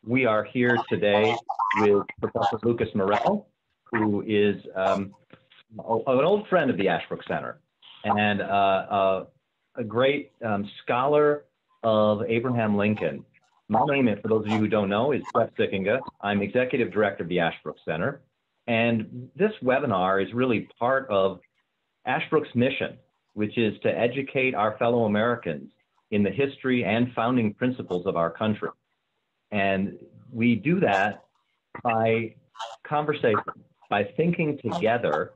We are here today with Professor Lucas Morel, who is an old friend of the Ashbrook Center and a great scholar of Abraham Lincoln. My name, for those of you who don't know, is Jeff Sickinga. I'm Executive Director of the Ashbrook Center. And this webinar is really part of Ashbrook's mission, which is to educate our fellow Americans in the history and founding principles of our country. And we do that by conversation, by thinking together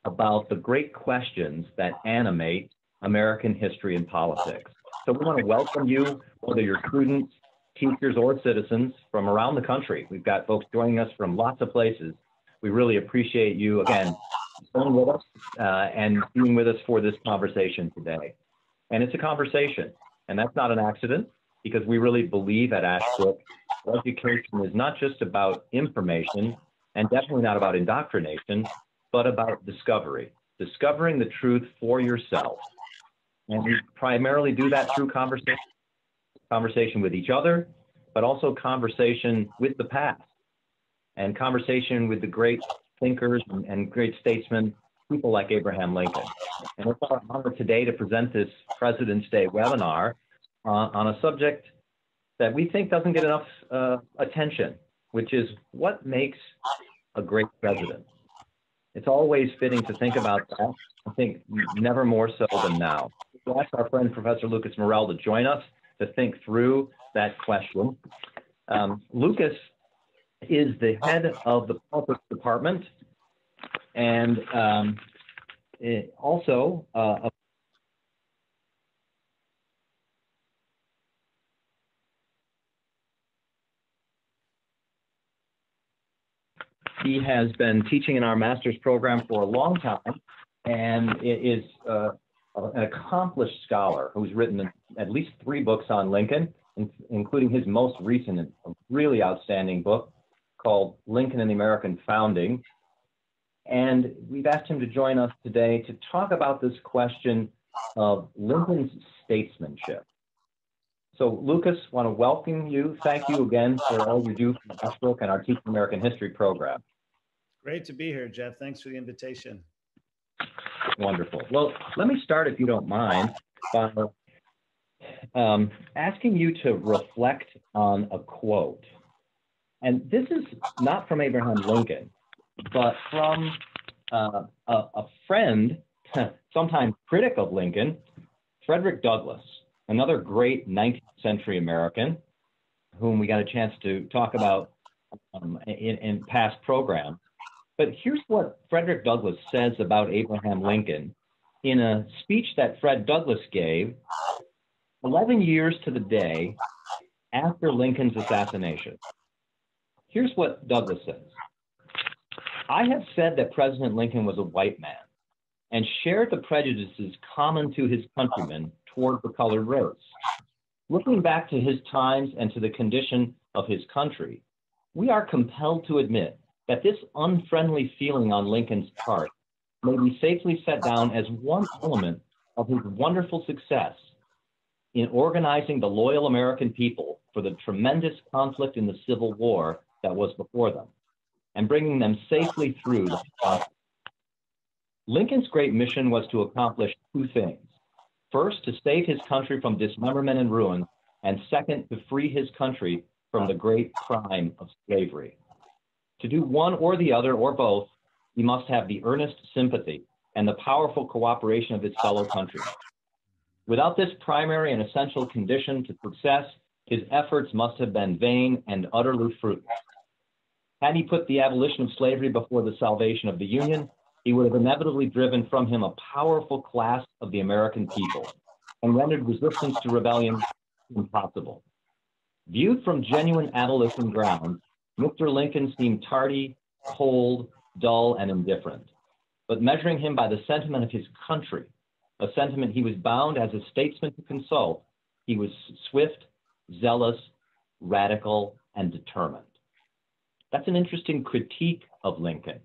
about the great questions that animate American history and politics. So we want to welcome you, whether you're students, teachers, or citizens from around the country. We've got folks joining us from lots of places. We really appreciate you, again, staying with us and being with us for this conversation today. And it's a conversation, and that's not an accident, because we really believe at Ashbrook, education is not just about information, and definitely not about indoctrination, but about discovery, discovering the truth for yourself. And we primarily do that through conversation with each other, but also conversation with the past, and conversation with the great thinkers and great statesmen, people like Abraham Lincoln. And it's our honor today to present this President's Day webinar on a subject that we think doesn't get enough attention, which is what makes a great president. It's always fitting to think about that. I think never more so than now. We'll ask our friend Professor Lucas Morel to join us to think through that question. Lucas is the head of the politics department and also he has been teaching in our master's program for a long time and is an accomplished scholar who's written at least 3 books on Lincoln, including his most recent, really outstanding book called Lincoln and the American Founding. And we've asked him to join us today to talk about this question of Lincoln's statesmanship. So Lucas, I want to welcome you. Thank you again for all you do for Ashbrook and our Teaching American History program. Great to be here, Jeff. Thanks for the invitation. Wonderful. Well, let me start, if you don't mind, by asking you to reflect on a quote. And this is not from Abraham Lincoln, but from a friend, sometimes critic of Lincoln, Frederick Douglass, another great 19th century American, whom we got a chance to talk about in past programs. But here's what Frederick Douglass says about Abraham Lincoln in a speech that Fred Douglass gave 11 years to the day after Lincoln's assassination. Here's what Douglass says. I have said that President Lincoln was a white man and shared the prejudices common to his countrymen toward the colored race. Looking back to his times and to the condition of his country, we are compelled to admit that this unfriendly feeling on Lincoln's part may be safely set down as one element of his wonderful success in organizing the loyal American people for the tremendous conflict in the Civil War that was before them, and bringing them safely through the conflict. Lincoln's great mission was to accomplish 2 things. First, to save his country from dismemberment and ruin, and second, to free his country from the great crime of slavery. To do one or the other, or both, he must have the earnest sympathy and the powerful cooperation of his fellow countrymen. Without this primary and essential condition to success, his efforts must have been vain and utterly fruitless. Had he put the abolition of slavery before the salvation of the Union, he would have inevitably driven from him a powerful class of the American people and rendered resistance to rebellion impossible. Viewed from genuine abolition grounds, Mr. Lincoln seemed tardy, cold, dull, and indifferent. But measuring him by the sentiment of his country, a sentiment he was bound as a statesman to consult, he was swift, zealous, radical, and determined. That's an interesting critique of Lincoln,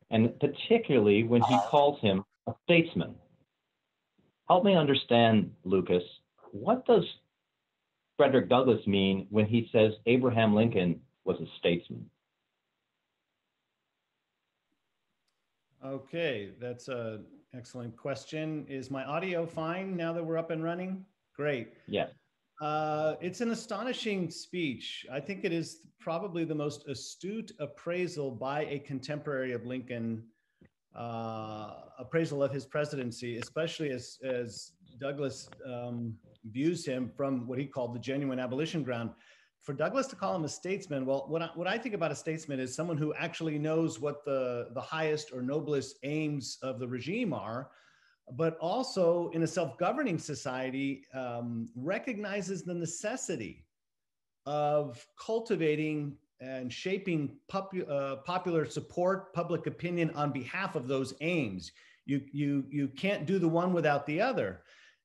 and particularly when he calls him a statesman. Help me understand, Lucas, what does Frederick Douglass mean when he says Abraham Lincoln was a statesman? Okay, that's an excellent question. Is my audio fine now that we're up and running? Great. Yes. It's an astonishing speech. I think it is probably the most astute appraisal by a contemporary of Lincoln, appraisal of his presidency, especially as Douglass views him from what he called the genuine abolition ground. For Douglass to call him a statesman, well, what I think about a statesman is someone who actually knows what the highest or noblest aims of the regime are, but also in a self-governing society, recognizes the necessity of cultivating and shaping popular support, public opinion on behalf of those aims. You can't do the one without the other.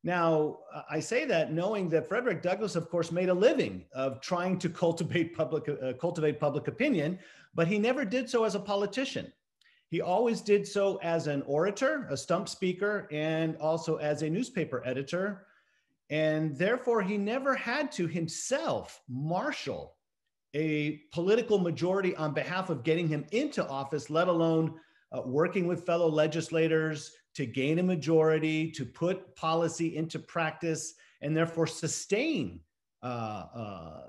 Now, I say that knowing that Frederick Douglass, of course, made a living of trying to cultivate public opinion, but he never did so as a politician. He always did so as an orator, a stump speaker, and also as a newspaper editor. And therefore, he never had to himself marshal a political majority on behalf of getting him into office, let alone working with fellow legislators to gain a majority, to put policy into practice, and therefore sustain a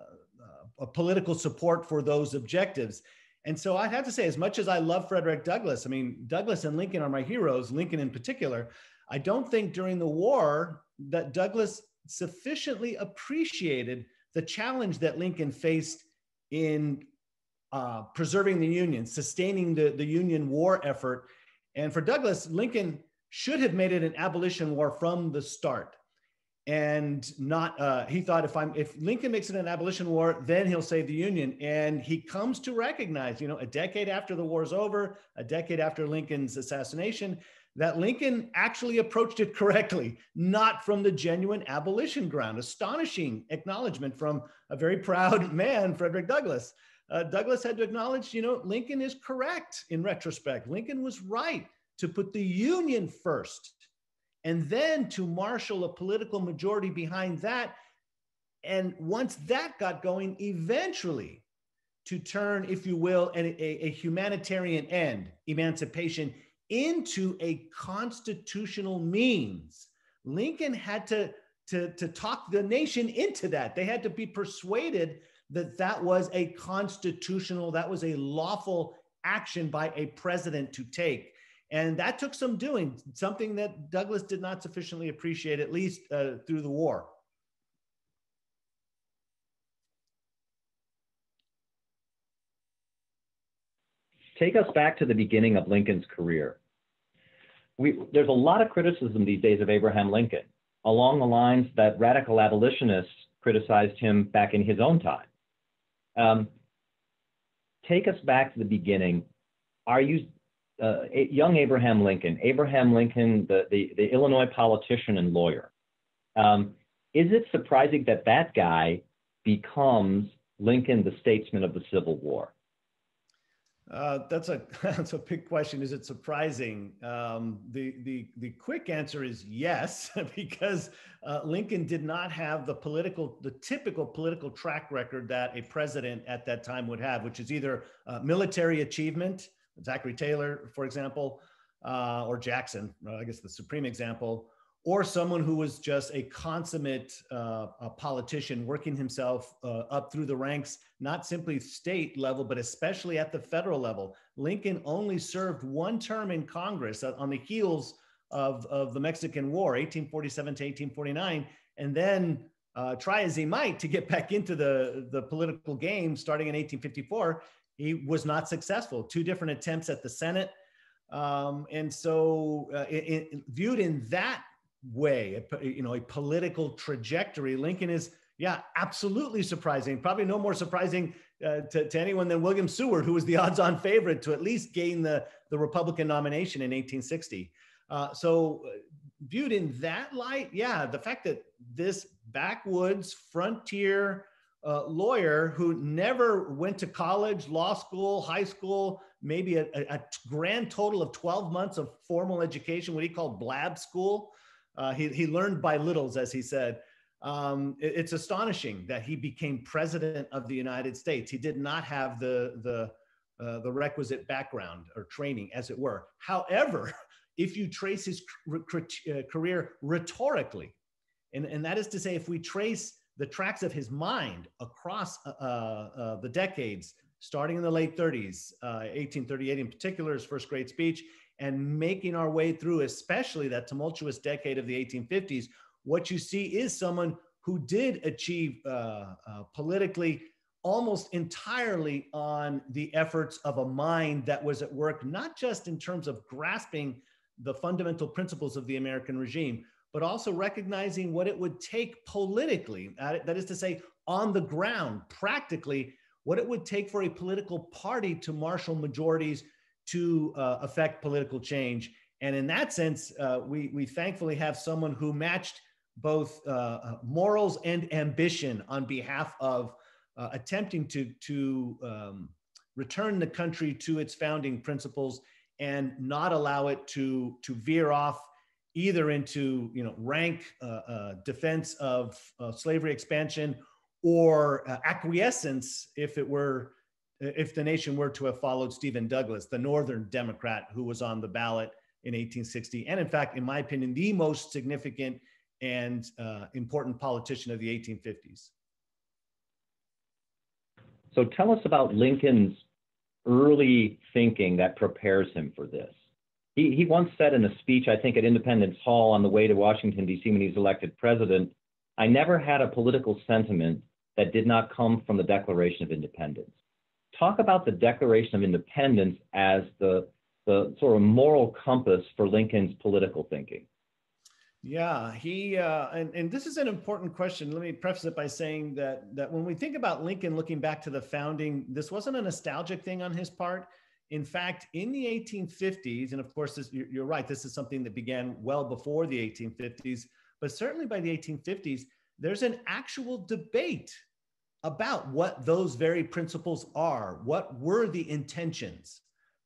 political support for those objectives. And so I'd have to say, as much as I love Frederick Douglass, I mean, Douglass and Lincoln are my heroes, Lincoln in particular, I don't think during the war that Douglass sufficiently appreciated the challenge that Lincoln faced in preserving the Union, sustaining the Union war effort. And for Douglass, Lincoln should have made it an abolition war from the start. And not, he thought if Lincoln makes it an abolition war, then he'll save the Union. And he comes to recognize, a decade after the war's over, a decade after Lincoln's assassination, that Lincoln actually approached it correctly, not from the genuine abolition ground. Astonishing acknowledgement from a very proud man, Frederick Douglass. Douglass had to acknowledge, Lincoln is correct in retrospect. Lincoln was right to put the Union first, and then to marshal a political majority behind that. And once that got going, eventually to turn, if you will, a humanitarian end, emancipation, into a constitutional means. Lincoln had to talk the nation into that. They had to be persuaded that that was a constitutional, that was a lawful action by a president to take. And that took some doing, something that Douglass did not sufficiently appreciate, at least through the war. Take us back to the beginning of Lincoln's career. There's a lot of criticism these days of Abraham Lincoln, along the lines that radical abolitionists criticized him back in his own time. Take us back to the beginning. Are you young Abraham Lincoln, the Illinois politician and lawyer? Is it surprising that that guy becomes Lincoln, the statesman of the Civil War? That's a big question. Is it surprising? The quick answer is yes, because Lincoln did not have the typical political track record that a president at that time would have, which is either military achievement, Zachary Taylor, for example, or Jackson, I guess the supreme example, or someone who was just a consummate a politician working himself up through the ranks, not simply state level, but especially at the federal level. Lincoln only served one term in Congress on the heels of the Mexican War, 1847 to 1849, and then try as he might to get back into the political game starting in 1854, he was not successful. 2 different attempts at the Senate. And so viewed in that way, a political trajectory, Lincoln is, absolutely surprising. Probably no more surprising to anyone than William Seward, who was the odds-on favorite to at least gain the Republican nomination in 1860. So viewed in that light, the fact that this backwoods frontier lawyer who never went to college, law school, high school, maybe a grand total of 12 months of formal education, what he called blab school. He learned by littles, as he said. It's astonishing that he became president of the United States. He did not have the requisite background or training, as it were. However, if you trace his career rhetorically, and that is to say, if we trace the tracks of his mind across the decades, starting in the late 30s, 1838 in particular, his first great speech, and making our way through, especially that tumultuous decade of the 1850s, what you see is someone who did achieve politically almost entirely on the efforts of a mind that was at work, not just in terms of grasping the fundamental principles of the American regime, but also recognizing what it would take politically, that is to say, on the ground, practically, what it would take for a political party to marshal majorities to affect political change. And in that sense, we thankfully have someone who matched both morals and ambition on behalf of attempting to return the country to its founding principles and not allow it to veer off either into rank defense of slavery expansion or acquiescence if the nation were to have followed Stephen Douglas, the Northern Democrat who was on the ballot in 1860, and in fact, in my opinion, the most significant and important politician of the 1850s. So tell us about Lincoln's early thinking that prepares him for this. He once said in a speech, I think at Independence Hall on the way to Washington, D.C. when he was elected president, "I never had a political sentiment that did not come from the Declaration of Independence." Talk about the Declaration of Independence as the sort of moral compass for Lincoln's political thinking. Yeah, and this is an important question. Let me preface it by saying that when we think about Lincoln looking back to the founding, this wasn't a nostalgic thing on his part. In fact, in the 1850s, and of course, you're right, this is something that began well before the 1850s, but certainly by the 1850s, there's an actual debate about what those very principles are. What were the intentions?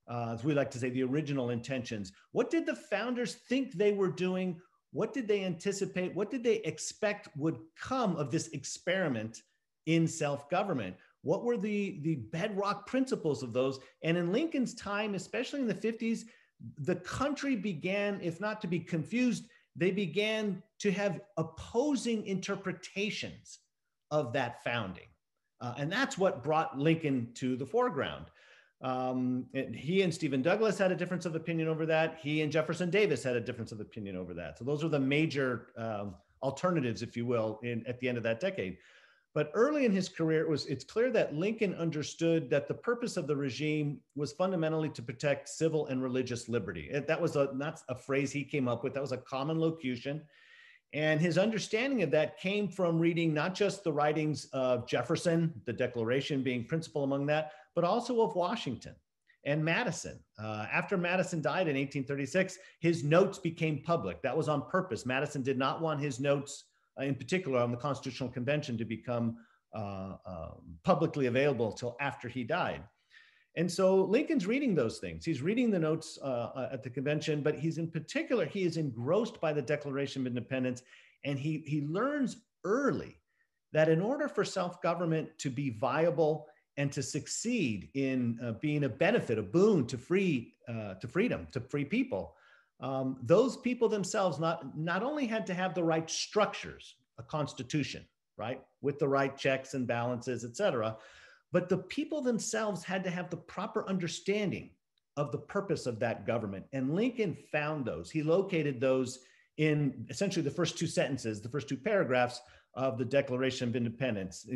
As we like to say, the original intentions. What did the founders think they were doing? What did they anticipate? What did they expect would come of this experiment in self-government? What were the bedrock principles of those? And in Lincoln's time, especially in the 50s, the country began, if not to be confused, they began to have opposing interpretations of that founding. And that's what brought Lincoln to the foreground. He and Stephen Douglas had a difference of opinion over that. He and Jefferson Davis had a difference of opinion over that. So those are the major alternatives, if you will, at the end of that decade. But early in his career, it's clear that Lincoln understood that the purpose of the regime was fundamentally to protect civil and religious liberty. That was not a phrase he came up with. That was a common locution. And his understanding of that came from reading not just the writings of Jefferson, the Declaration being principal among that, but also of Washington and Madison. After Madison died in 1836, his notes became public. That was on purpose. Madison did not want his notes, in particular on the Constitutional Convention, to become publicly available till after he died. And so Lincoln's reading those things. He's reading the notes at the convention, but he is engrossed by the Declaration of Independence. And he learns early that in order for self-government to be viable and to succeed in being a benefit, a boon to freedom, to free people, those people themselves not only had to have the right structures, a constitution, right, with the right checks and balances, et cetera, but the people themselves had to have the proper understanding of the purpose of that government. And Lincoln found those. He located those in essentially the first two sentences, the first two paragraphs of the Declaration of Independence.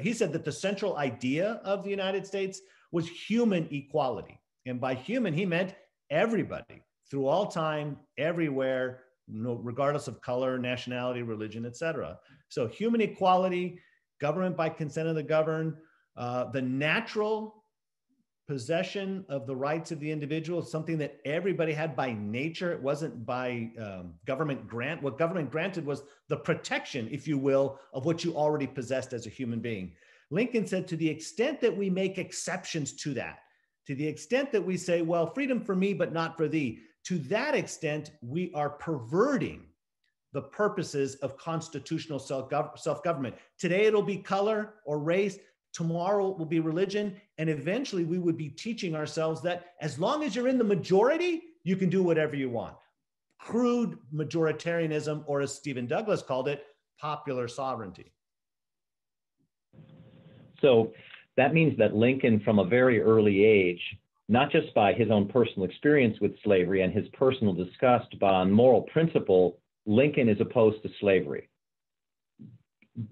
He said that the central idea of the United States was human equality. And by human, he meant everybody, through all time, everywhere, regardless of color, nationality, religion, et cetera. So human equality, government by consent of the governed, the natural possession of the rights of the individual, something that everybody had by nature. It wasn't by government grant. What government granted was the protection, if you will, of what you already possessed as a human being. Lincoln said, to the extent that we make exceptions to that, to the extent that we say, well, freedom for me, but not for thee, to that extent, we are perverting the purposes of constitutional self-government. Today it'll be color or race, tomorrow it will be religion, and eventually we would be teaching ourselves that as long as you're in the majority, you can do whatever you want. Crude majoritarianism, or as Stephen Douglas called it, popular sovereignty. So that means that Lincoln, from a very early age, not just by his own personal experience with slavery and his personal disgust, but on moral principle, Lincoln is opposed to slavery.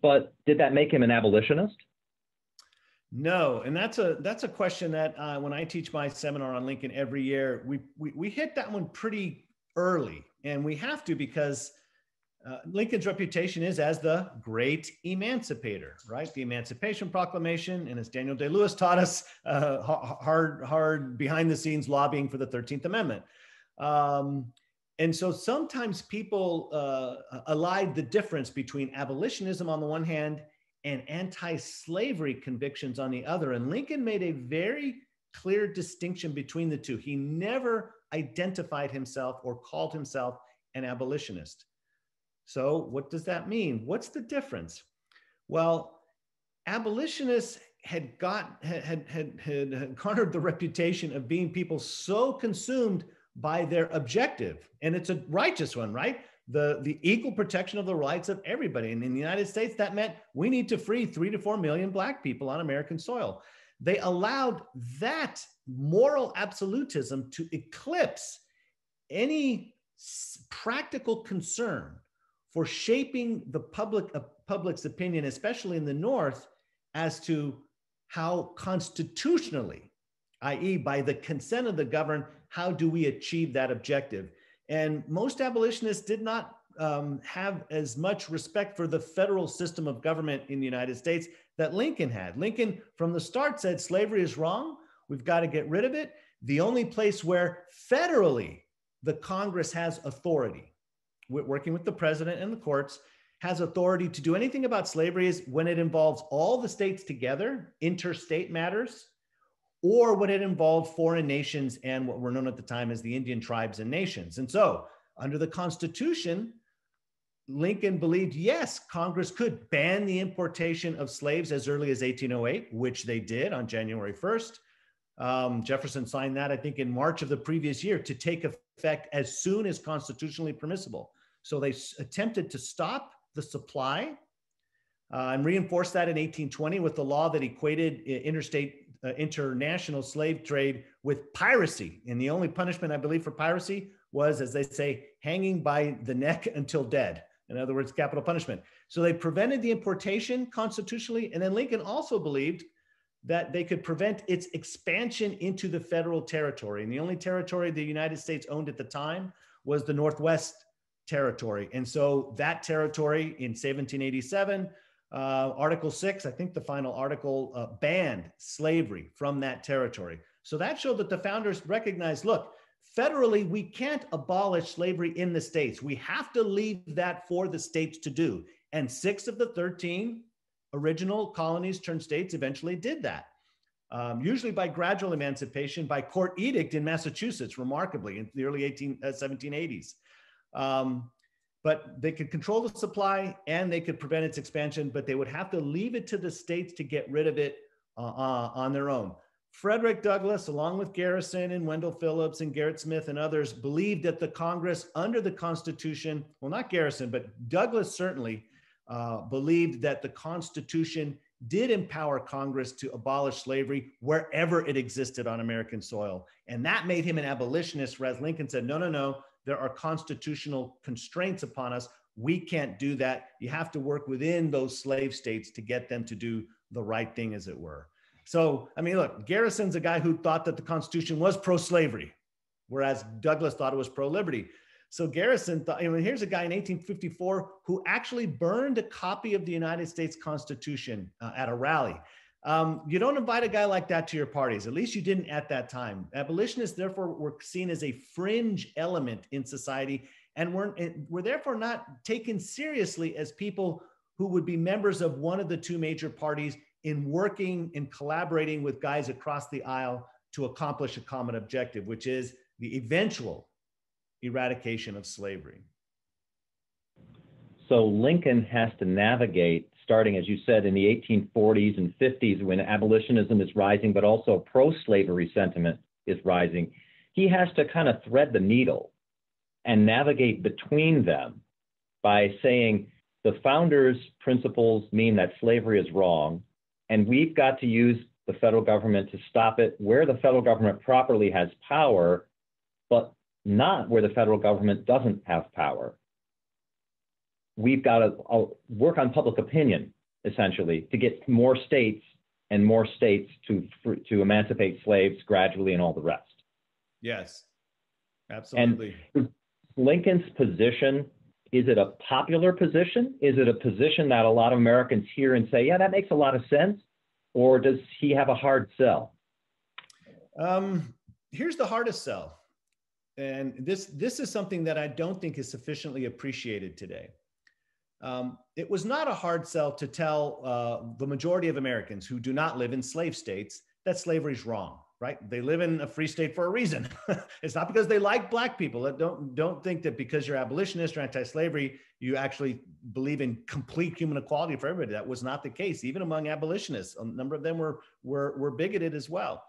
But did that make him an abolitionist? No, and that's a question that when I teach my seminar on Lincoln every year, we hit that one pretty early, and we have to, because Lincoln's reputation is as the great emancipator, right? The Emancipation Proclamation, and as Daniel Day-Lewis taught us, hard behind the scenes lobbying for the 13th Amendment. And so sometimes people allied the difference between abolitionism on the one hand and anti-slavery convictions on the other. And Lincoln made a very clear distinction between the two. He never identified himself or called himself an abolitionist. So what does that mean? What's the difference? Well, abolitionists had garnered the reputation of being people so consumed by their objective, and it's a righteous one, right? The equal protection of the rights of everybody. And in the United States, that meant we need to free 3 to 4 million Black people on American soil. They allowed that moral absolutism to eclipse any practical concern for shaping the public's opinion, especially in the North, as to how constitutionally, i.e. by the consent of the governed, how do we achieve that objective? And most abolitionists did not have as much respect for the federal system of government in the United States that Lincoln had. Lincoln, from the start, said slavery is wrong. We've got to get rid of it. The only place where federally the Congress has authority, working with the president and the courts, has authority to do anything about slavery is when it involves all the states together, interstate matters, or when it involved foreign nations and what were known at the time as the Indian tribes and nations. And so under the Constitution, Lincoln believed, yes, Congress could ban the importation of slaves as early as 1808, which they did on January 1st. Jefferson signed that, I think, in March of the previous year to take effect as soon as constitutionally permissible. So they attempted to stop the supply and reinforced that in 1820 with the law that equated international slave trade with piracy. And the only punishment, I believe, for piracy was, as they say, hanging by the neck until dead. In other words, capital punishment. So they prevented the importation constitutionally. And then Lincoln also believed that they could prevent its expansion into the federal territory. And the only territory the United States owned at the time was the Northwest Territory. And so that territory in 1787, Article 6, I think the final article, banned slavery from that territory. So that showed that the founders recognized, look, federally, we can't abolish slavery in the states. We have to leave that for the states to do. And 6 of the 13 original colonies turned states eventually did that, usually by gradual emancipation by court edict in Massachusetts, remarkably, in the early 1780s. But they could control the supply and they could prevent its expansion, but they would have to leave it to the states to get rid of it on their own. Frederick Douglass, along with Garrison and Wendell Phillips and Gerrit Smith and others, believed that the Congress under the Constitution, well, not Garrison, but Douglass certainly believed that the Constitution did empower Congress to abolish slavery wherever it existed on American soil. And that made him an abolitionist, whereas Lincoln said, no, no, no, there are constitutional constraints upon us. We can't do that. You have to work within those slave states to get them to do the right thing, as it were. So, I mean, look, Garrison's a guy who thought that the Constitution was pro-slavery, whereas Douglas thought it was pro-liberty. So Garrison thought, here's a guy in 1854 who actually burned a copy of the United States Constitution at a rally. You don't invite a guy like that to your parties. At least you didn't at that time. Abolitionists, therefore, were seen as a fringe element in society and were therefore not taken seriously as people who would be members of one of the two major parties in working and collaborating with guys across the aisle to accomplish a common objective, which is the eventual eradication of slavery. So Lincoln has to navigate, starting, as you said, in the 1840s and 50s when abolitionism is rising, but also pro-slavery sentiment is rising. He has to kind of thread the needle and navigate between them by saying the founders' principles mean that slavery is wrong, and we've got to use the federal government to stop it where the federal government properly has power, but not where the federal government doesn't have power. We've got to work on public opinion, essentially, to get more states and more states to emancipate slaves gradually and all the rest. Yes, absolutely. And Lincoln's position, is it a popular position? Is it a position that a lot of Americans hear and say, yeah, that makes a lot of sense? Or does he have a hard sell? Here's the hardest sell. And this is something that I don't think is sufficiently appreciated today. It was not a hard sell to tell the majority of Americans who do not live in slave states that slavery is wrong, right? They live in a free state for a reason. It's not because they like Black people. Don't think that because you're abolitionist or anti-slavery, you actually believe in complete human equality for everybody. That was not the case. Even among abolitionists, a number of them were bigoted as well.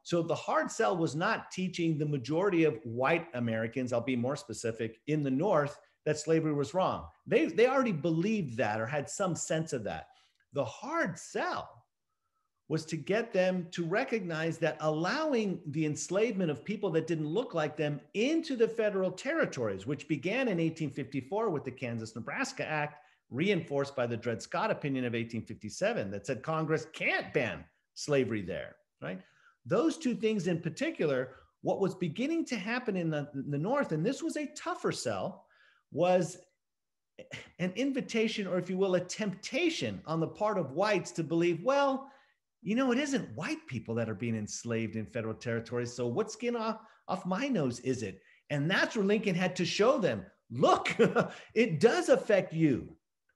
So the hard sell was not teaching the majority of white Americans, I'll be more specific, in the North, that slavery was wrong. They already believed that or had some sense of that. The hard sell was to get them to recognize that allowing the enslavement of people that didn't look like them into the federal territories, which began in 1854 with the Kansas-Nebraska Act, reinforced by the Dred Scott opinion of 1857 that said Congress can't ban slavery there, right? Those two things in particular, what was beginning to happen in the North, and this was a tougher sell, was an invitation, or if you will, a temptation on the part of whites to believe, well, you know, it isn't white people that are being enslaved in federal territories. So what skin off my nose is it? And that's where Lincoln had to show them, look, it does affect you.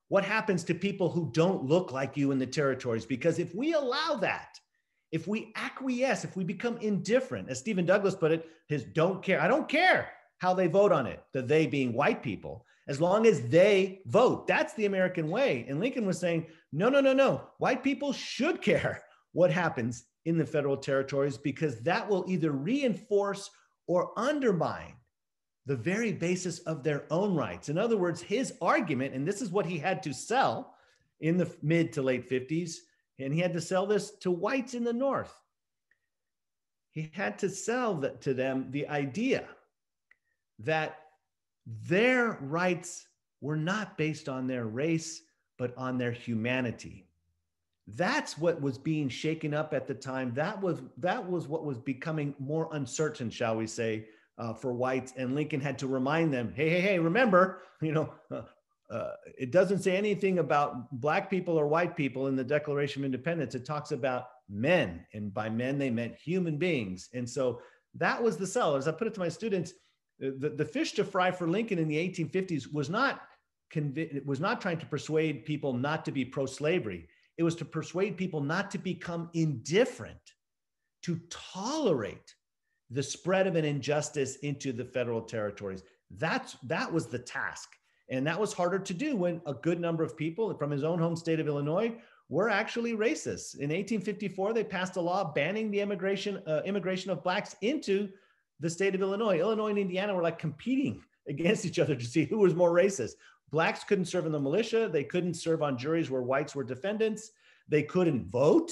What happens to people who don't look like you in the territories? Because if we allow that, if we acquiesce, if we become indifferent, as Stephen Douglas put it, his don't care, I don't care how they vote on it, the they being white people, as long as they vote. That's the American way. And Lincoln was saying, no, no, no, no. White people should care what happens in the federal territories, because that will either reinforce or undermine the very basis of their own rights. In other words, his argument, and this is what he had to sell in the mid to late 50s, and he had to sell this to whites in the North. He had to sell to them the idea that their rights were not based on their race, but on their humanity. That's what was being shaken up at the time. That was what was becoming more uncertain, shall we say, for whites. And Lincoln had to remind them, hey, remember, it doesn't say anything about Black people or white people in the Declaration of Independence. It talks about men, and by men, they meant human beings. And so that was the sell. As I put it to my students, the fish to fry for Lincoln in the 1850s was not trying to persuade people not to be pro-slavery. It was to persuade people not to become indifferent, to tolerate the spread of an injustice into the federal territories. That was the task. And that was harder to do when a good number of people from his own home state of Illinois were actually racist. In 1854, they passed a law banning the immigration of Blacks into the state of Illinois. Illinois and Indiana were like competing against each other to see who was more racist. Blacks couldn't serve in the militia. They couldn't serve on juries where whites were defendants. They couldn't vote.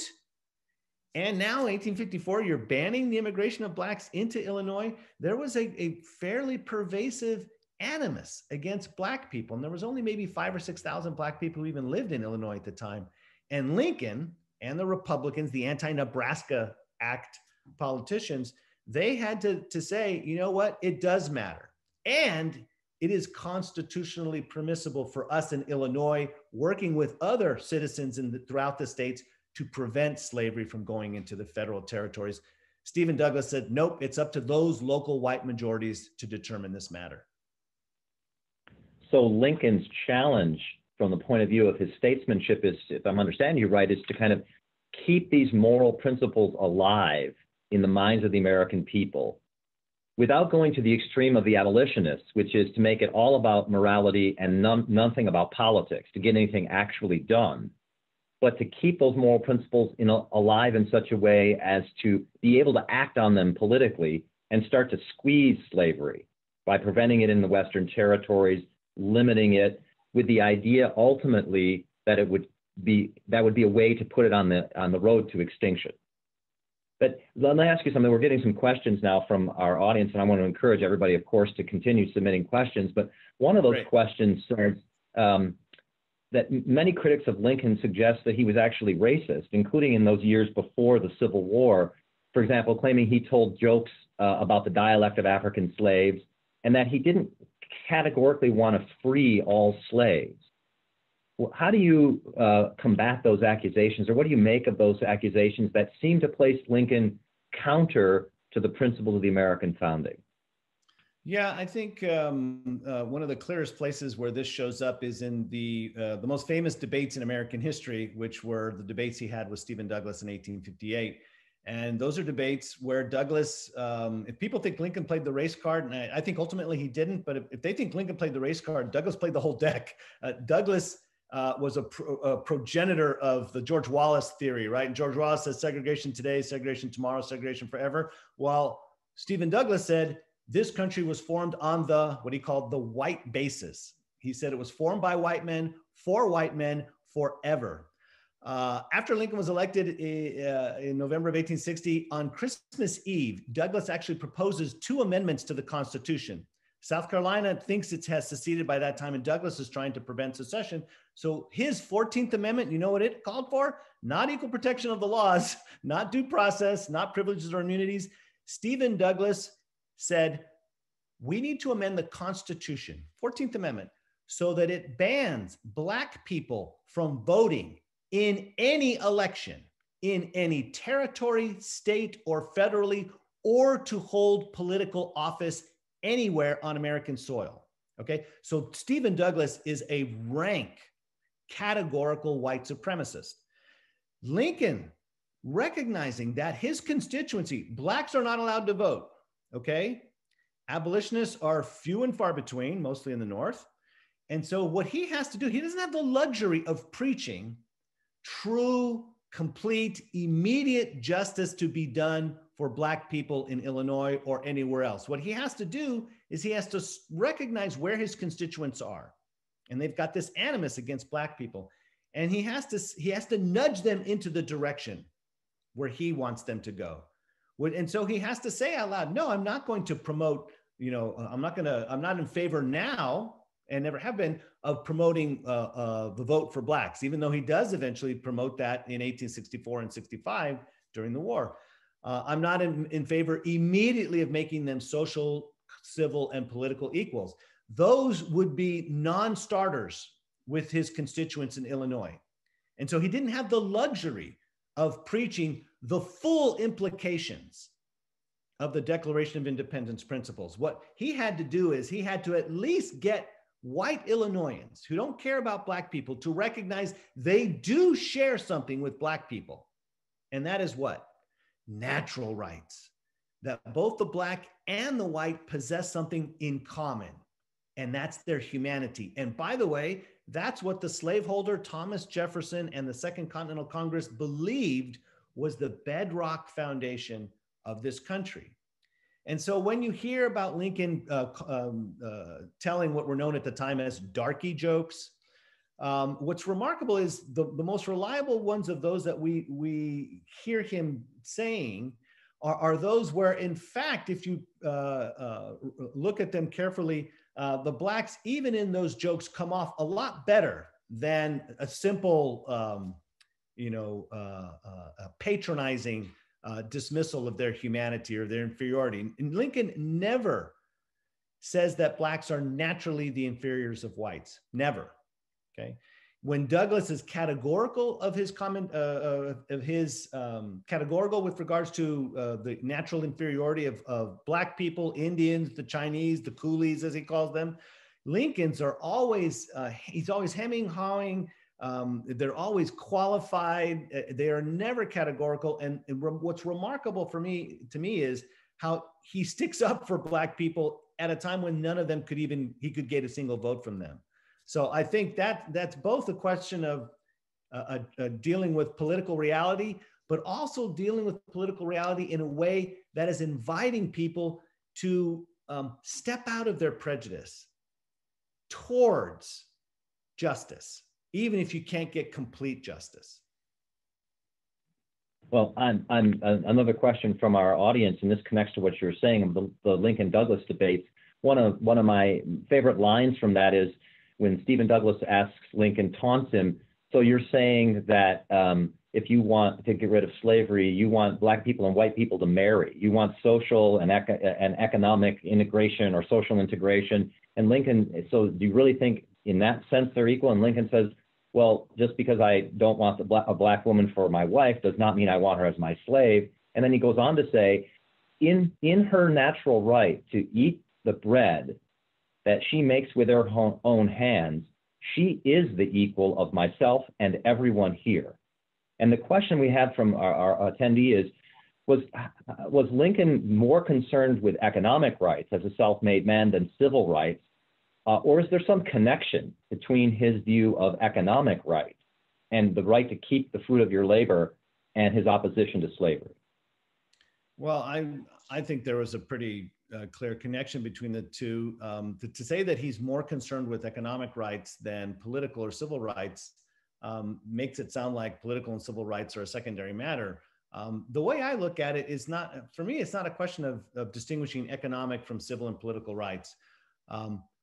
And now, 1854, you're banning the immigration of Blacks into Illinois. There was a fairly pervasive animus against Black people. And there was only maybe 5,000 or 6,000 Black people who even lived in Illinois at the time. And Lincoln and the Republicans, the anti-Nebraska Act politicians, they had to say, you know what, it does matter. And it is constitutionally permissible for us in Illinois, working with other citizens throughout the states, to prevent slavery from going into the federal territories. Stephen Douglas said, nope, it's up to those local white majorities to determine this matter. So Lincoln's challenge from the point of view of his statesmanship is, if I'm understanding you right, is to kind of keep these moral principles alive in the minds of the American people without going to the extreme of the abolitionists, which is to make it all about morality and nothing about politics, to get anything actually done, but to keep those moral principles alive in such a way as to be able to act on them politically and start to squeeze slavery by preventing it in the Western territories, limiting it, with the idea ultimately that it would be a way to put it on the road to extinction. But let me ask you something. We're getting some questions now from our audience, and I want to encourage everybody, of course, to continue submitting questions. But one of those questions says that many critics of Lincoln suggest that he was actually racist, including in those years before the Civil War. For example, claiming he told jokes about the dialect of African slaves, and that he didn't categorically want to free all slaves. Well, how do you combat those accusations, or what do you make of those accusations that seem to place Lincoln counter to the principles of the American founding? Yeah, I think one of the clearest places where this shows up is in the most famous debates in American history, which were the debates he had with Stephen Douglas in 1858. And those are debates where Douglas, if people think Lincoln played the race card, and I think ultimately he didn't, but if they think Lincoln played the race card, Douglas played the whole deck. Douglas was a progenitor of the George Wallace theory, right? And George Wallace says segregation today, segregation tomorrow, segregation forever. While Stephen Douglas said this country was formed on what he called the white basis. He said it was formed by white men, for white men, forever. After Lincoln was elected in November of 1860, on Christmas Eve, Douglas actually proposes 2 amendments to the Constitution. South Carolina thinks it has seceded by that time, and Douglas is trying to prevent secession. So his 14th Amendment, you know what it called for? Not equal protection of the laws, not due process, not privileges or immunities. Stephen Douglas said, we need to amend the Constitution, 14th Amendment, so that it bans Black people from voting in any election, in any territory, state, or federally, or to hold political office anywhere on American soil. Okay, so Stephen Douglas is a rank, categorical white supremacist. Lincoln, recognizing that his constituency, Blacks are not allowed to vote, okay? Abolitionists are few and far between, mostly in the North. And so what he has to do, he doesn't have the luxury of preaching true, complete, immediate justice to be done for Black people in Illinois or anywhere else. What he has to do is he has to recognize where his constituents are. And they've got this animus against Black people. And he has to nudge them into the direction where he wants them to go. And so he has to say out loud, no, I'm not going to promote, I'm not in favor now, and never have been, of promoting the vote for Blacks, even though he does eventually promote that in 1864 and 65 during the war. I'm not in favor immediately of making them social, civil, and political equals. Those would be non-starters with his constituents in Illinois. And so he didn't have the luxury of preaching the full implications of the Declaration of Independence principles. What he had to do is he had to at least get white Illinoisans who don't care about Black people to recognize they do share something with Black people. And that is what? Natural rights. That both the Black and the white possess something in common, and that's their humanity. And by the way, that's what the slaveholder Thomas Jefferson and the Second Continental Congress believed was the bedrock foundation of this country. And so when you hear about Lincoln telling what were known at the time as darky jokes, what's remarkable is the most reliable ones of those that we hear him saying are those where, in fact, if you look at them carefully, the Blacks, even in those jokes, come off a lot better than a simple, patronizing dismissal of their humanity or their inferiority. And Lincoln never says that Blacks are naturally the inferiors of whites. Never. Okay. When Douglas is categorical of his comment, categorical with regards to the natural inferiority of Black people, Indians, the Chinese, the coolies, as he calls them, Lincoln's are always, he's always hemming, hawing. They're always qualified. They are never categorical. And what's remarkable to me is how he sticks up for Black people at a time when none of them he could get a single vote from them. So I think that's both a question of dealing with political reality, but also dealing with political reality in a way that is inviting people to step out of their prejudice towards justice, even if you can't get complete justice. Well, I'm another question from our audience, and this connects to what you're saying, the Lincoln-Douglas debates. One of my favorite lines from that is when Stephen Douglas asks Lincoln, taunts him, so you're saying that if you want to get rid of slavery, you want Black people and white people to marry. You want social and economic integration or social integration. And Lincoln, so do you really think in that sense they're equal? And Lincoln says, well, just because I don't want a Black woman for my wife does not mean I want her as my slave. And then he goes on to say, in her natural right to eat the bread that she makes with her own hands, she is the equal of myself and everyone here. And the question we had from our attendee is, was Lincoln more concerned with economic rights as a self-made man than civil rights? Or is there some connection between his view of economic rights and the right to keep the fruit of your labor and his opposition to slavery? Well, I think there was a pretty clear connection between the two. To say that he's more concerned with economic rights than political or civil rights makes it sound like political and civil rights are a secondary matter. The way I look at it is not, for me, it's not a question of distinguishing economic from civil and political rights.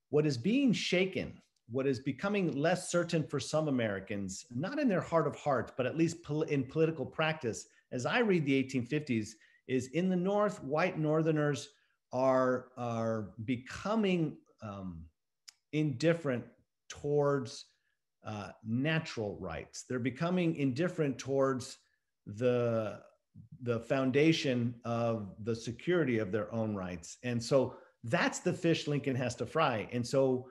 What is being shaken, what is becoming less certain for some Americans, not in their heart of hearts, but at least in political practice, as I read the 1850s, is in the North, white Northerners are becoming indifferent towards natural rights. They're becoming indifferent towards the foundation of the security of their own rights. And so that's the fish Lincoln has to fry. And so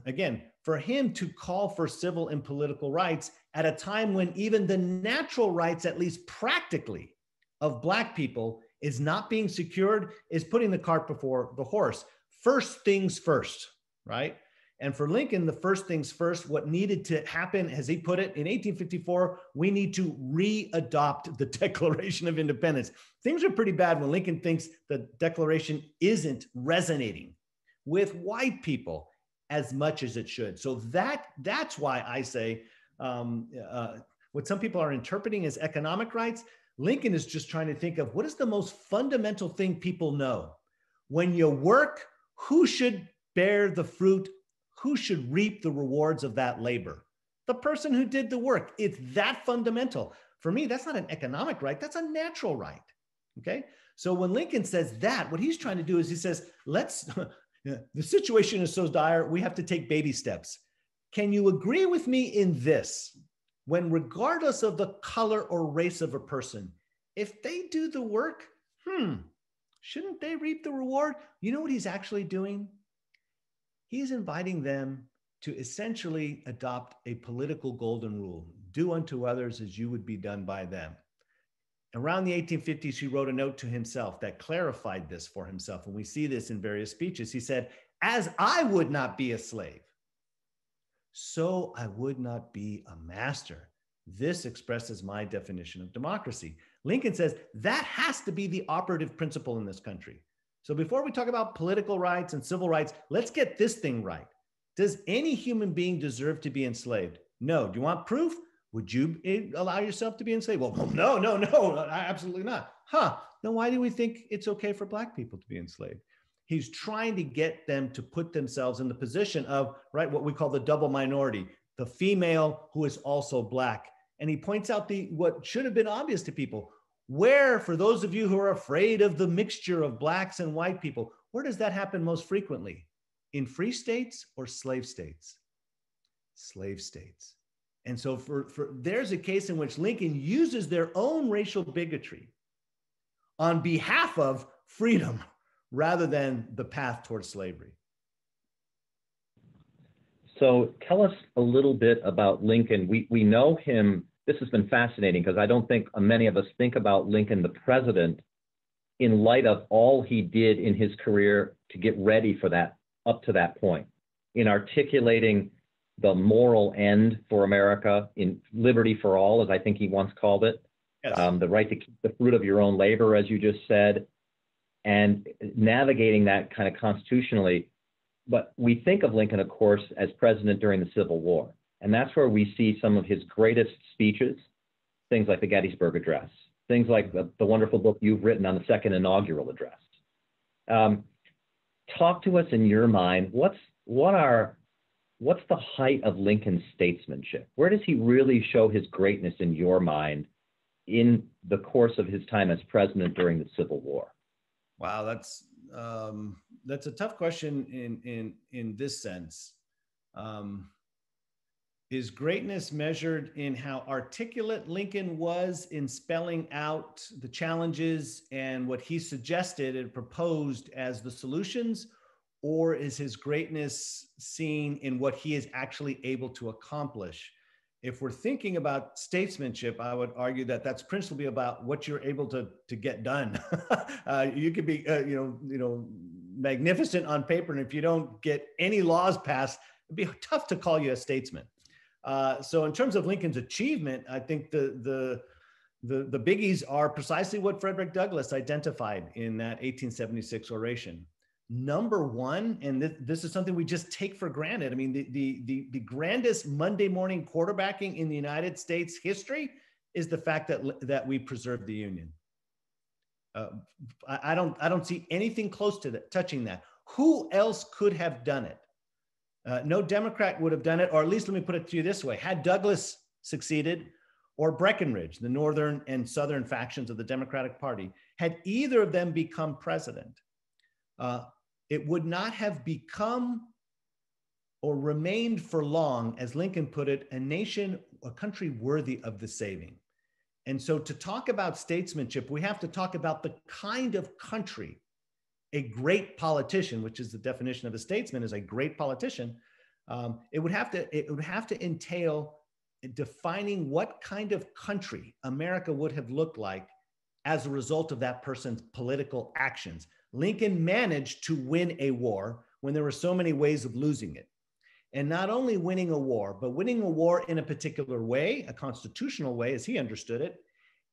again, for him to call for civil and political rights at a time when even the natural rights, at least practically, of Black people is not being secured, is putting the cart before the horse. First things first, right? And for Lincoln, the first things first, what needed to happen, as he put it, in 1854, we need to re-adopt the Declaration of Independence. Things are pretty bad when Lincoln thinks the Declaration isn't resonating with white people as much as it should. So that's why I say what some people are interpreting as economic rights, Lincoln is just trying to think of what is the most fundamental thing people know. When you work, who should bear the fruit? Who should reap the rewards of that labor? The person who did the work. It's that fundamental. For me, that's not an economic right. That's a natural right. Okay. So when Lincoln says that, what he's trying to do is he says, the situation is so dire, we have to take baby steps. Can you agree with me in this? When regardless of the color or race of a person, if they do the work, shouldn't they reap the reward? You know what he's actually doing? He's inviting them to essentially adopt a political golden rule. Do unto others as you would be done by them. Around the 1850s, he wrote a note to himself that clarified this for himself. And we see this in various speeches. He said, as I would not be a slave, so I would not be a master. This expresses my definition of democracy. Lincoln says that has to be the operative principle in this country. So before we talk about political rights and civil rights, let's get this thing right. Does any human being deserve to be enslaved? No. Do you want proof? Would you allow yourself to be enslaved? Well, no, absolutely not. Then why do we think it's okay for Black people to be enslaved? He's trying to get them to put themselves in the position of, right, what we call the double minority, the female who is also Black. And he points out what should have been obvious to people. Where, for those of you who are afraid of the mixture of Blacks and white people, where does that happen most frequently? In free states or slave states? Slave states. And so there's a case in which Lincoln uses their own racial bigotry on behalf of freedom rather than the path towards slavery. So tell us a little bit about Lincoln. We know him. This has been fascinating because I don't think many of us think about Lincoln, the president, in light of all he did in his career to get ready for that, up to that point, in articulating the moral end for America, in liberty for all, as I think he once called it, Yes. The right to keep the fruit of your own labor, as you just said, and navigating that kind of constitutionally. But we think of Lincoln, of course, as president during the Civil War. And that's where we see some of his greatest speeches, things like the Gettysburg Address, things like the wonderful book you've written on the second inaugural address. Talk to us in your mind, what's the height of Lincoln's statesmanship? Where does he really show his greatness in your mind in the course of his time as president during the Civil War? Wow, that's a tough question in this sense. Is greatness measured in how articulate Lincoln was in spelling out the challenges and what he suggested and proposed as the solutions, or is his greatness seen in what he is actually able to accomplish? If we're thinking about statesmanship, I would argue that that's principally about what you're able to get done. You could be, magnificent on paper, and if you don't get any laws passed, it'd be tough to call you a statesman. So in terms of Lincoln's achievement, I think the biggies are precisely what Frederick Douglass identified in that 1876 oration. Number one, and this is something we just take for granted. I mean, the grandest Monday morning quarterbacking in the United States history is the fact that we preserved the Union. I don't see anything close to that, touching that. Who else could have done it? No Democrat would have done it, or at least let me put it to you this way. Had Douglas succeeded, or Breckinridge, the northern and southern factions of the Democratic Party, had either of them become president, it would not have become or remained for long, as Lincoln put it, a country worthy of the saving. And so to talk about statesmanship, we have to talk about the kind of country a great politician, which is the definition of a statesman, is a great politician. It would have to entail defining what kind of country America would have looked like as a result of that person's political actions. Lincoln managed to win a war when there were so many ways of losing it. And not only winning a war, but winning a war in a particular way, a constitutional way, as he understood it,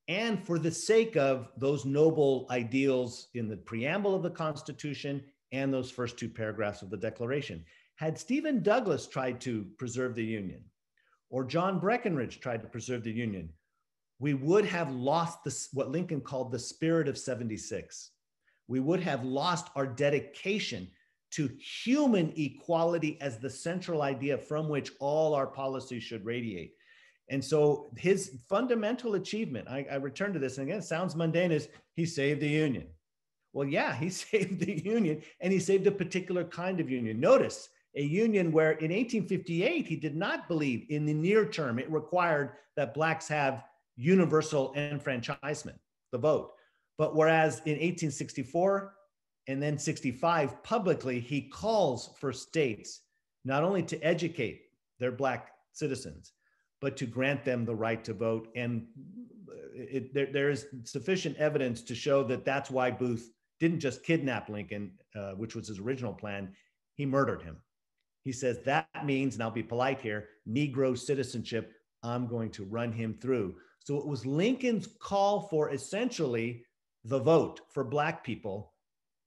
and for the sake of those noble ideals in the preamble of the Constitution and those first two paragraphs of the Declaration. Had Stephen Douglas tried to preserve the Union, or John Breckinridge tried to preserve the Union, we would have lost what Lincoln called the spirit of '76. We would have lost our dedication to human equality as the central idea from which all our policies should radiate. And so his fundamental achievement, I return to this, and again, it sounds mundane, is he saved the Union. Well, yeah, he saved the Union, and he saved a particular kind of union. Notice, a union where in 1858, he did not believe in the near term it required that Blacks have universal enfranchisement, the vote. But whereas in 1864 and then 65, publicly, he calls for states not only to educate their Black citizens, but to grant them the right to vote. And there is sufficient evidence to show that that's why Booth didn't just kidnap Lincoln, which was his original plan, he murdered him. He says, that means, and I'll be polite here, Negro citizenship, I'm going to run him through. So it was Lincoln's call for essentially the vote for Black people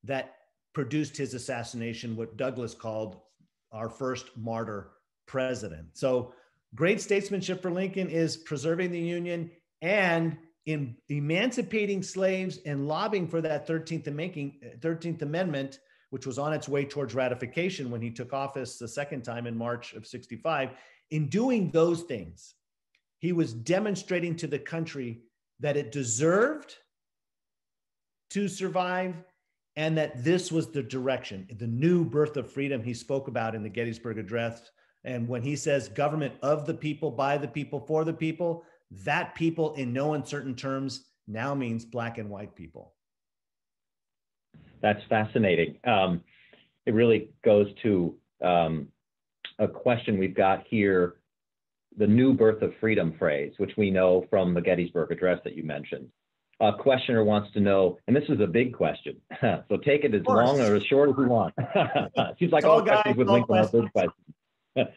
that produced his assassination, what Douglas called our first martyr president. So great statesmanship for Lincoln is preserving the Union and in emancipating slaves and lobbying for that 13th Amendment, which was on its way towards ratification when he took office the second time in March of '65. In doing those things, he was demonstrating to the country that it deserved to survive and that this was the direction, the new birth of freedom he spoke about in the Gettysburg Address. And when he says government of the people, by the people, for the people, that people in no uncertain terms now means Black and white people. That's fascinating. It really goes to a question we've got here, the new birth of freedom phrase, which we know from the Gettysburg Address that you mentioned. questioner wants to know, and this is a big question, so take it as long or as short as you want. Seems like all questions with Lincoln are big questions.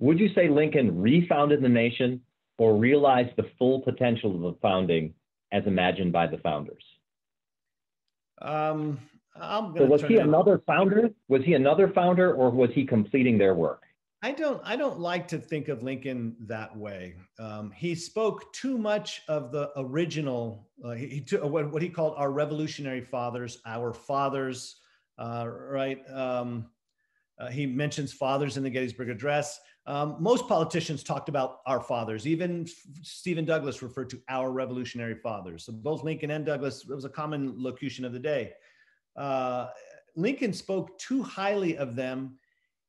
Would you say Lincoln refounded the nation or realized the full potential of the founding as imagined by the founders? So was he another founder? Was he another founder, or was he completing their work? I don't like to think of Lincoln that way. He spoke too much of the original, what he called our revolutionary fathers, our fathers, right? He mentions fathers in the Gettysburg Address. Most politicians talked about our fathers. Even Stephen Douglas referred to our revolutionary fathers. So both Lincoln and Douglas, it was a common locution of the day. Lincoln spoke too highly of them.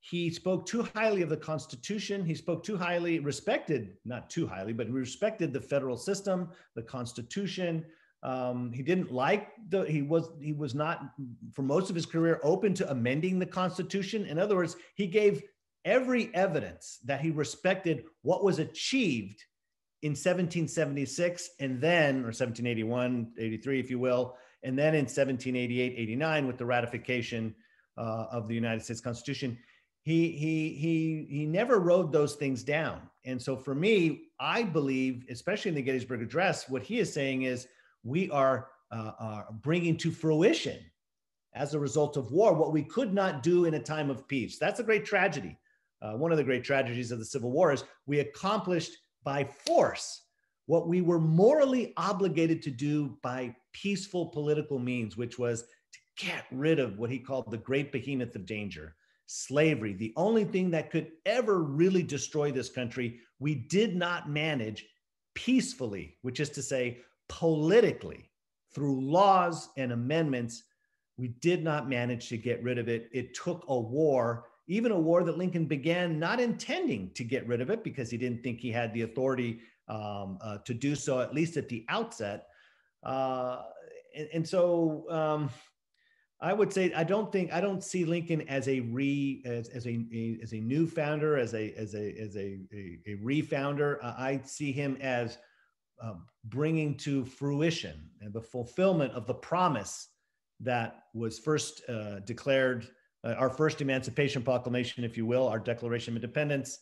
He spoke too highly of the Constitution. He spoke too highly, respected, not too highly, but respected the federal system, the Constitution. He didn't like he was not, for most of his career, open to amending the Constitution. In other words, he gave every evidence that he respected what was achieved in 1776 and then, or 1781, 83, if you will, and then in 1788, 89 with the ratification of the United States Constitution. He never wrote those things down. And so for me, I believe, especially in the Gettysburg Address, what he is saying is we are bringing to fruition as a result of war what we could not do in a time of peace. That's a great tragedy. One of the great tragedies of the Civil War is we accomplished by force what we were morally obligated to do by peaceful political means, which was to get rid of what he called the great behemoth of danger, slavery. The only thing that could ever really destroy this country, we did not manage peacefully, which is to say politically, through laws and amendments. We did not manage to get rid of it. It took a war, even a war that Lincoln began not intending to get rid of it because he didn't think he had the authority to do so, at least at the outset. So I would say I don't see Lincoln as a new founder, as a refounder. I see him as bringing to fruition and the fulfillment of the promise that was first declared, our first Emancipation Proclamation, if you will, our Declaration of Independence,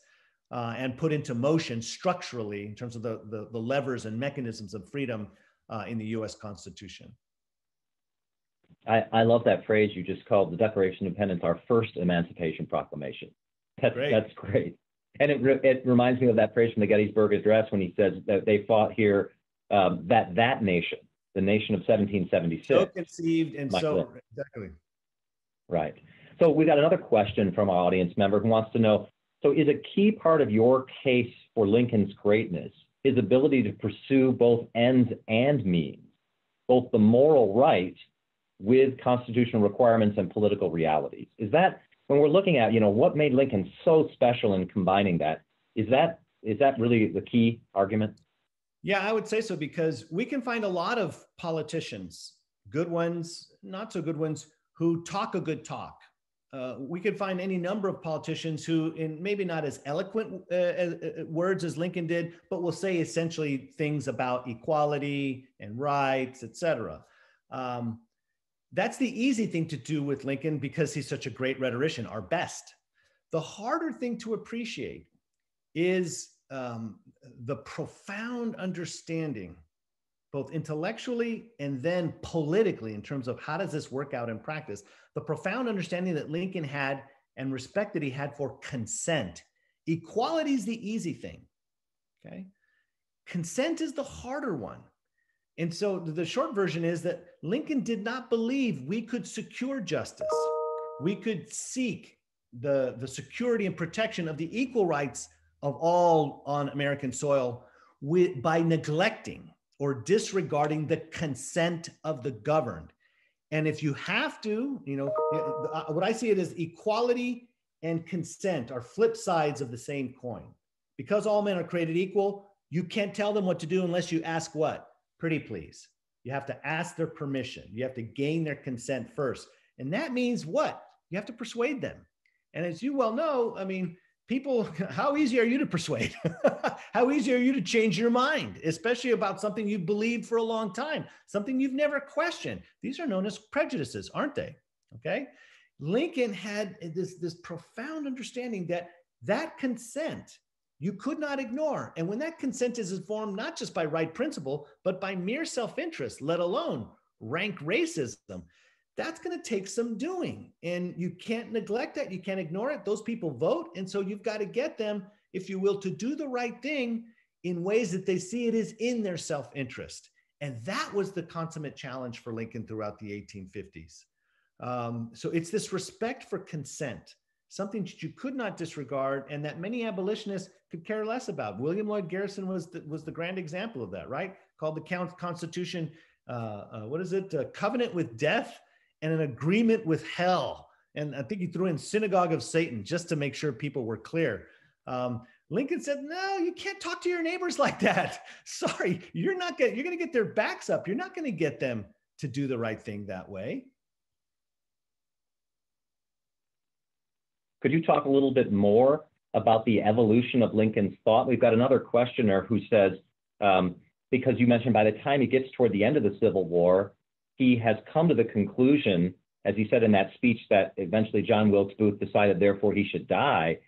and put into motion structurally in terms of the levers and mechanisms of freedom in the U.S. Constitution. I love that phrase you just called the Declaration of Independence our first Emancipation Proclamation. That's great. And it reminds me of that phrase from the Gettysburg Address when he says that they fought here, that nation, the nation of 1776. So conceived and so, exactly. Right. So we got another question from our audience member who wants to know, so is a key part of your case for Lincoln's greatness his ability to pursue both ends and means, both the moral right with constitutional requirements and political realities? Is that, when we're looking at, what made Lincoln so special in combining that, is that really the key argument? Yeah, I would say so, because we can find a lot of politicians, good ones, not so good ones, who talk a good talk. We could find any number of politicians who, in maybe not as eloquent words as Lincoln did, but will say essentially things about equality and rights, etc. That's the easy thing to do with Lincoln because he's such a great rhetorician, our best. The harder thing to appreciate is the profound understanding, both intellectually and then politically, in terms of how does this work out in practice, the profound understanding that Lincoln had and respect that he had for consent. Equality is the easy thing, okay? Consent is the harder one. And so the short version is that Lincoln did not believe we could secure justice. We could seek the security and protection of the equal rights of all on American soil by neglecting or disregarding the consent of the governed. And if you have to, what I see it as equality and consent are flip sides of the same coin. Because all men are created equal, you can't tell them what to do unless you ask what? Pretty please. You have to ask their permission. You have to gain their consent first. And that means what? You have to persuade them. And as you well know, people, how easy are you to persuade? How easy are you to change your mind, especially about something you've believed for a long time, something you've never questioned? These are known as prejudices, aren't they? Okay. Lincoln had this profound understanding that consent you could not ignore. And when that consent is informed not just by right principle, but by mere self-interest, let alone rank racism, that's going to take some doing. And you can't neglect that. You can't ignore it. Those people vote. And so you've got to get them, if you will, to do the right thing in ways that they see it is in their self-interest. And that was the consummate challenge for Lincoln throughout the 1850s. So it's this respect for consent, something that you could not disregard and that many abolitionists could care less about. William Lloyd Garrison was the grand example of that, right? Called the Constitution, a covenant with death and an agreement with hell. And I think he threw in synagogue of Satan just to make sure people were clear. Lincoln said, no, you can't talk to your neighbors like that. Sorry, you're going to get their backs up. You're not going to get them to do the right thing that way. Could you talk a little bit more about the evolution of Lincoln's thought? We've got another questioner who says, because you mentioned by the time he gets toward the end of the Civil War, he has come to the conclusion, as he said in that speech that eventually John Wilkes Booth decided therefore he should die,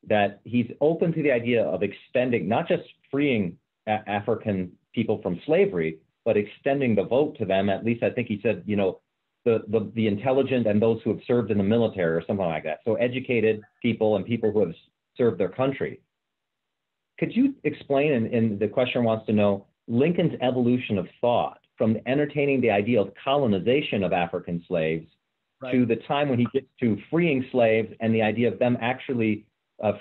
that he's open to the idea of extending, not just freeing African people from slavery, but extending the vote to them. At least I think he said, the intelligent and those who have served in the military or something like that. So educated people and people who have served their country. Could you explain, and the questioner wants to know, Lincoln's evolution of thought from entertaining the idea of colonization of African slaves to the time when he gets to freeing slaves and the idea of them actually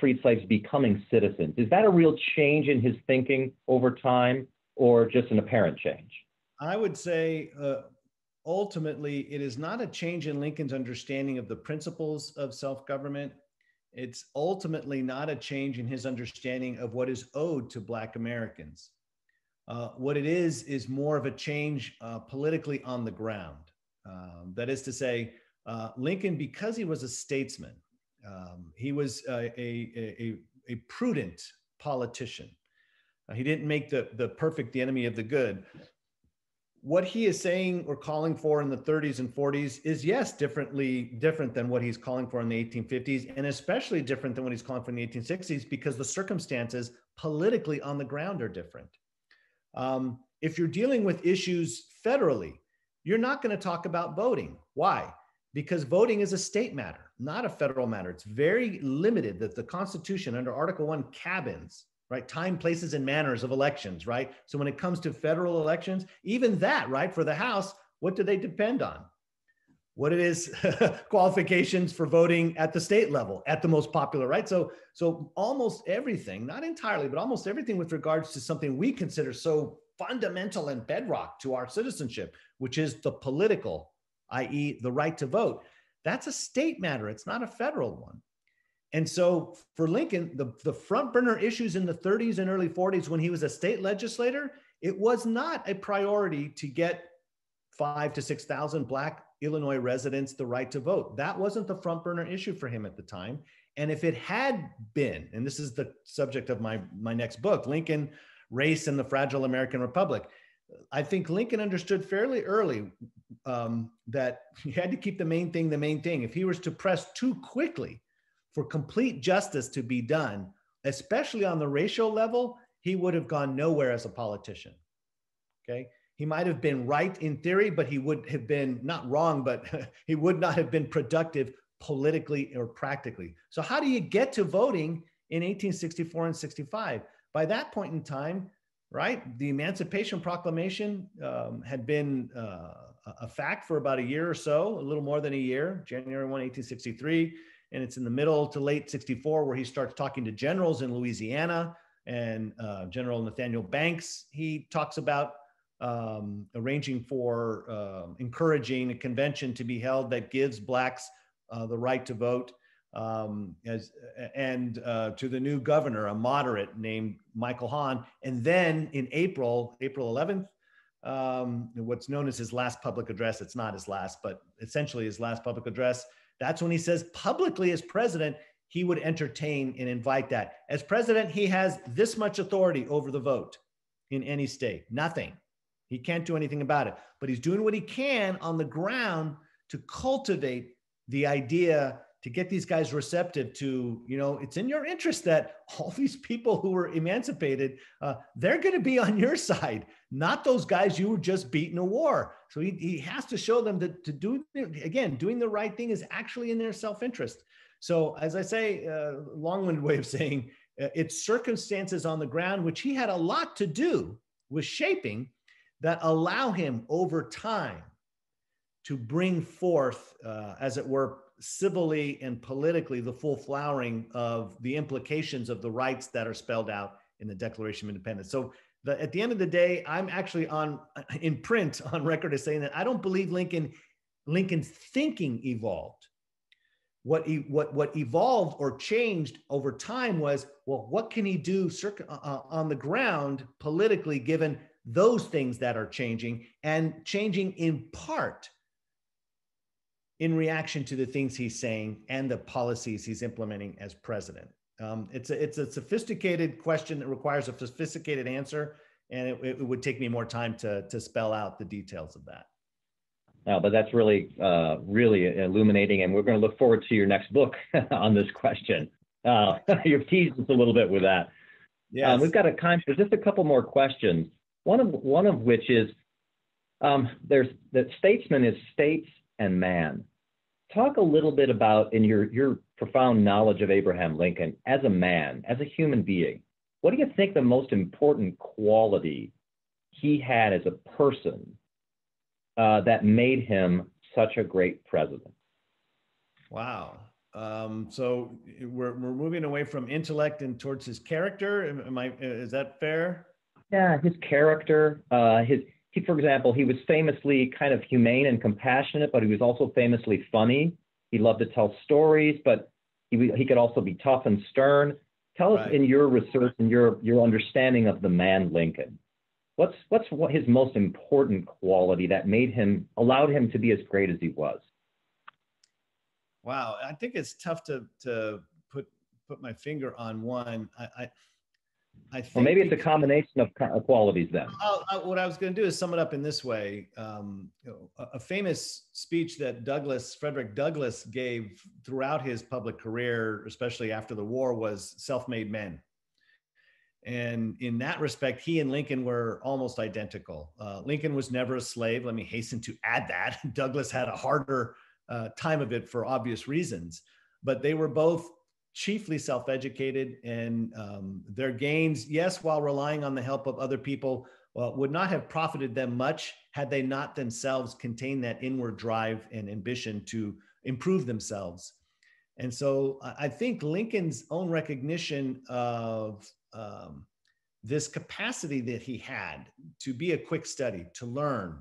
freed slaves becoming citizens? Is that a real change in his thinking over time or just an apparent change? I would say ultimately, it is not a change in Lincoln's understanding of the principles of self-government. It's ultimately not a change in his understanding of what is owed to Black Americans. What it is more of a change politically on the ground. That is to say, Lincoln, because he was a statesman, he was a prudent politician. He didn't make the perfect the enemy of the good. What he is saying or calling for in the 30s and 40s is, yes, different than what he's calling for in the 1850s, and especially different than what he's calling for in the 1860s, because the circumstances politically on the ground are different. If you're dealing with issues federally, you're not going to talk about voting. Why? Because voting is a state matter, not a federal matter. It's very limited that the Constitution under Article 1 cabins, right? Time, places, and manners of elections, right? So when it comes to federal elections, even that, right? For the House, what do they depend on? What it is, qualifications for voting at the state level, at the most popular, right? So almost everything, not entirely, but almost everything with regards to something we consider so fundamental and bedrock to our citizenship, which is the political, i.e. the right to vote, that's a state matter. It's not a federal one. And so for Lincoln, the front burner issues in the 30s and early 40s when he was a state legislator, it was not a priority to get 5,000 to 6,000 Black Illinois residents the right to vote. That wasn't the front burner issue for him at the time. And if it had been, and this is the subject of my next book, Lincoln, Race and the Fragile American Republic, I think Lincoln understood fairly early that he had to keep the main thing the main thing. If he was to press too quickly for complete justice to be done, especially on the racial level, he would have gone nowhere as a politician, okay? He might have been right in theory, but he would have been not wrong, but he would not have been productive politically or practically. So how do you get to voting in 1864 and 65? By that point in time, right, the Emancipation Proclamation had been a fact for about a year or so, a little more than a year, January 1, 1863. And it's in the middle to late 64 where he starts talking to generals in Louisiana, and General Nathaniel Banks, he talks about arranging for encouraging a convention to be held that gives Blacks the right to vote, to the new governor, a moderate named Michael Hahn. And then in April 11th, what's known as his last public address, it's not his last, but essentially his last public address, that's when he says publicly as president, he would entertain and invite that. As president, he has this much authority over the vote in any state. Nothing. He can't do anything about it, but he's doing what he can on the ground to cultivate the idea, to get these guys receptive to, it's in your interest that all these people who were emancipated, they're going to be on your side, not those guys you were just beating a war. So he has to show them that to do, again, doing the right thing is actually in their self-interest. So as I say, long-winded way of saying, it's circumstances on the ground, which he had a lot to do with shaping, that allow him over time to bring forth, as it were, civilly and politically, the full flowering of the implications of the rights that are spelled out in the Declaration of Independence. So at the end of the day, I'm actually in print on record as saying that I don't believe Lincoln's thinking evolved. What evolved or changed over time was, well, what can he do on the ground politically, given those things that are changing, and changing in part in reaction to the things he's saying and the policies he's implementing as president. It's a sophisticated question that requires a sophisticated answer, and it would take me more time to spell out the details of that. No, but that's really illuminating, and we're going to look forward to your next book on this question. You've teased us a little bit with that. Yes. We've got there's just a couple more questions. One of which is, there's that statesman is states and man. Talk a little bit about, in your profound knowledge of Abraham Lincoln as a man, as a human being, what do you think the most important quality he had as a person that made him such a great president? Wow. So we're moving away from intellect and towards his character. Is that fair? Yeah, his character, for example, he was famously kind of humane and compassionate, but he was also famously funny. He loved to tell stories, but he could also be tough and stern. Tell us, in your research and your understanding of the man Lincoln, what's his most important quality that allowed him to be as great as he was? Wow, I think it's tough to put my finger on one. I think, or maybe it's a combination of qualities then. What I was going to do is sum it up in this way. A famous speech that Frederick Douglass gave throughout his public career, especially after the war, was self-made men. And in that respect, he and Lincoln were almost identical. Lincoln was never a slave. Let me hasten to add that. Douglass had a harder time of it for obvious reasons, but they were both chiefly self-educated, and their gains, yes, while relying on the help of other people, would not have profited them much had they not themselves contained that inward drive and ambition to improve themselves. And so I think Lincoln's own recognition of this capacity that he had to be a quick study, to learn,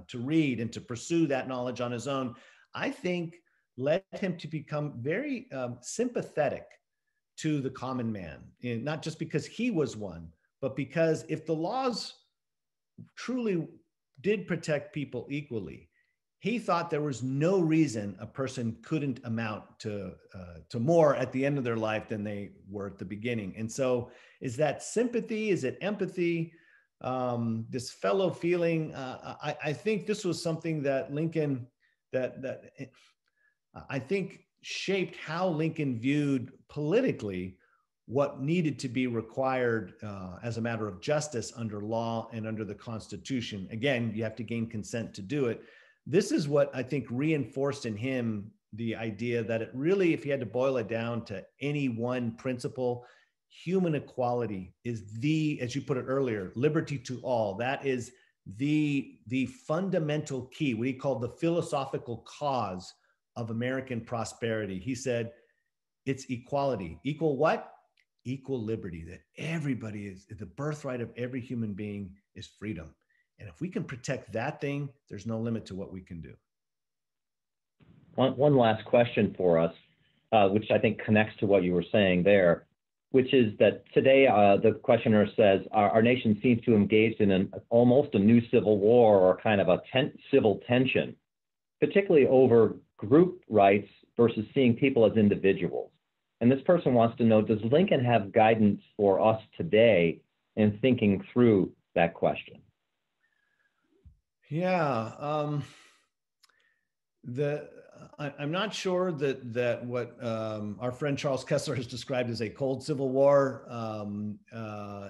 to read, and to pursue that knowledge on his own, I think led him to become very sympathetic to the common man, and not just because he was one, but because if the laws truly did protect people equally, he thought there was no reason a person couldn't amount to more at the end of their life than they were at the beginning. And so is that sympathy? Is it empathy? This fellow feeling? I think this was something that Lincoln, that I think shaped how Lincoln viewed politically what needed to be required as a matter of justice under law and under the Constitution. Again, you have to gain consent to do it. This is what I think reinforced in him the idea that it really, if you had to boil it down to any one principle, human equality is the, as you put it earlier, liberty to all. That is the fundamental key, what he called the philosophical cause of American prosperity. He said, it's equality. Equal what? Equal liberty, that everybody is, the birthright of every human being is freedom. And if we can protect that thing, there's no limit to what we can do. One last question for us, which I think connects to what you were saying there, which is that today the questioner says our nation seems to engage in almost a new civil war, or kind of a civil tension, particularly over group rights versus seeing people as individuals. And this person wants to know, does Lincoln have guidance for us today in thinking through that question? Yeah, I'm not sure that what our friend Charles Kessler has described as a cold civil war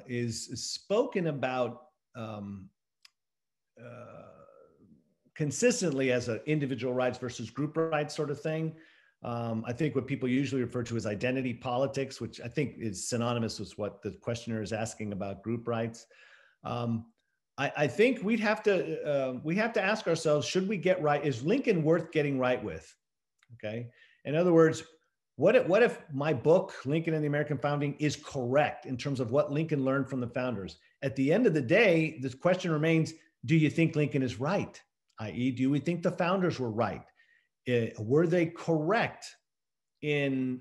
is spoken about consistently as an individual rights versus group rights sort of thing. I think what people usually refer to as identity politics, which I think is synonymous with what the questioner is asking about group rights. I think we have to ask ourselves, should we get right? Is Lincoln worth getting right with? Okay. In other words, what if my book, Lincoln and the American Founding, is correct in terms of what Lincoln learned from the founders? At the end of the day, this question remains, do you think Lincoln is right? I.e., do we think the founders were right? Were they correct in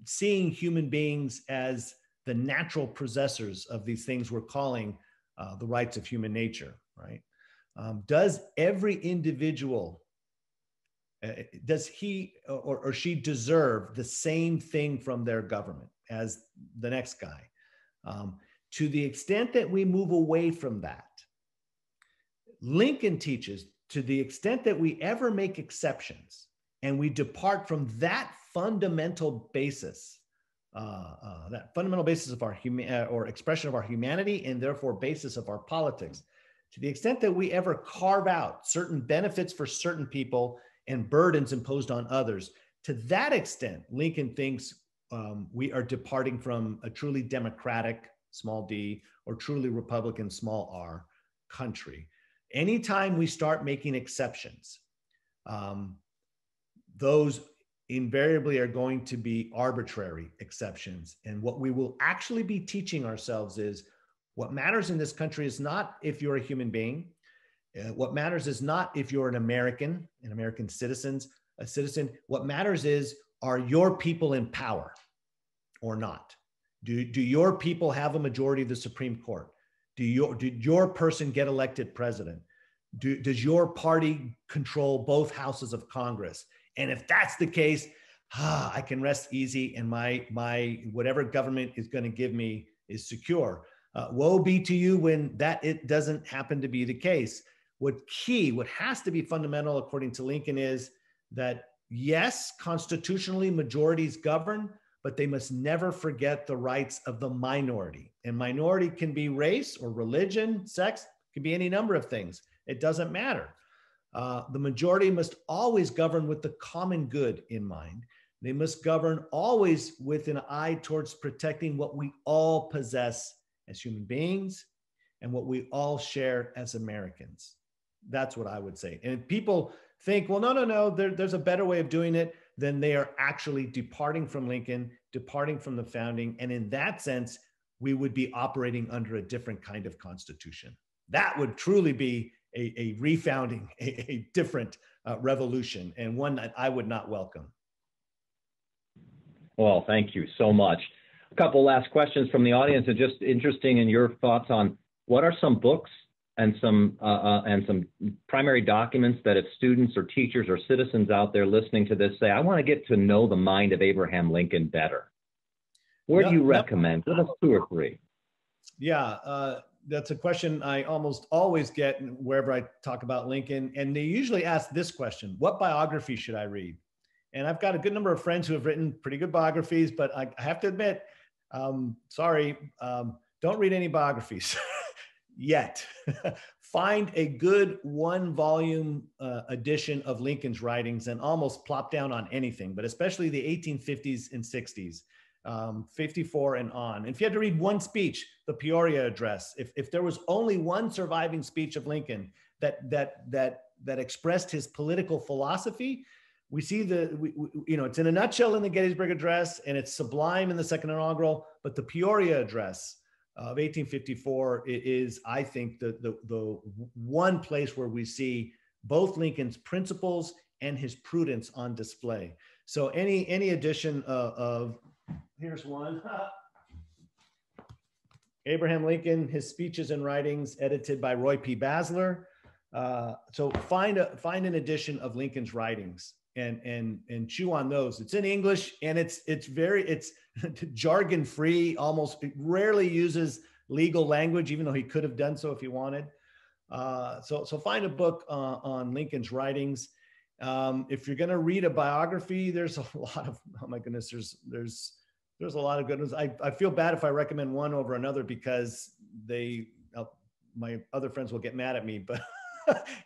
seeing human beings as the natural possessors of these things we're calling the rights of human nature, right? Does every individual, does he or she deserve the same thing from their government as the next guy? To the extent that we move away from that, Lincoln teaches, to the extent that we ever make exceptions and we depart from that fundamental basis, of our or expression of our humanity, and therefore basis of our politics, to the extent that we ever carve out certain benefits for certain people and burdens imposed on others, to that extent, Lincoln thinks we are departing from a truly democratic, small d, or truly Republican, small r, country. Anytime we start making exceptions, those invariably are going to be arbitrary exceptions. And what we will actually be teaching ourselves is what matters in this country is not if you're a human being. What matters is not if you're an American citizen. What matters is, are your people in power or not? Do your people have a majority of the Supreme Court? Did your person get elected president? Does your party control both houses of Congress? And if that's the case, I can rest easy, and my whatever government is going to give me is secure. Woe be to you when it doesn't happen to be the case. What has to be fundamental, according to Lincoln, is that yes, constitutionally majorities govern, but they must never forget the rights of the minority. And minority can be race or religion, sex, can be any number of things. It doesn't matter. The majority must always govern with the common good in mind. They must govern always with an eye towards protecting what we all possess as human beings and what we all share as Americans. That's what I would say. And if people think, well, no, there's a better way of doing it, then they are actually departing from Lincoln, departing from the founding. And in that sense, we would be operating under a different kind of constitution. That would truly be a refounding, a different revolution, and one that I would not welcome. Well, thank you so much. A couple last questions from the audience, and just interesting in your thoughts on what are some books and some primary documents that if students or teachers or citizens out there listening to this say, I want to get to know the mind of Abraham Lincoln better. Where do you recommend? Give us 2 or 3. Yeah, that's a question I almost always get wherever I talk about Lincoln. And they usually ask this question: what biography should I read? And I've got a good number of friends who have written pretty good biographies, but I have to admit, sorry, don't read any biographies yet. Find a good 1-volume edition of Lincoln's writings and almost plop down on anything, but especially the 1850s and 60s. 54 and on. If you had to read one speech, the Peoria Address, if there was only one surviving speech of Lincoln that expressed his political philosophy, we see it's in a nutshell in the Gettysburg Address, and it's sublime in the Second Inaugural. But the Peoria Address of 1854 is, I think, the one place where we see both Lincoln's principles and his prudence on display. So any edition of here's one. Abraham Lincoln, his speeches and writings, edited by Roy P. Basler. So find an edition of Lincoln's writings and chew on those. It's in English, and it's jargon free. Almost, it rarely uses legal language, even though he could have done so if he wanted. So find a book on Lincoln's writings. If you're going to read a biography, there's a lot of, oh my goodness, there's a lot of good ones. I feel bad if I recommend one over another because my other friends will get mad at me, but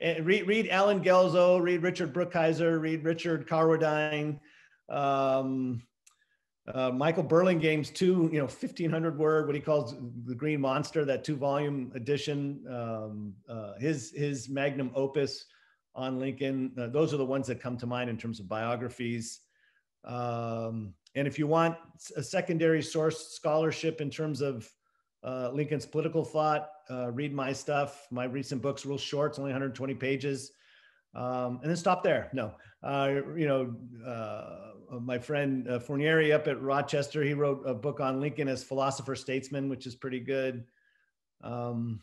read Alan Gelzo, read Richard Brookhiser, read Richard Carradine, Michael Burlingame's 1,500 word, what he calls the Green Monster, that 2-volume edition, his magnum opus on Lincoln. Those are the ones that come to mind in terms of biographies. And if you want a secondary source scholarship in terms of Lincoln's political thought, read my stuff. My recent book's real short, it's only 120 pages. And then stop there. No, my friend Fournieri up at Rochester, he wrote a book on Lincoln as philosopher statesman, which is pretty good. Diana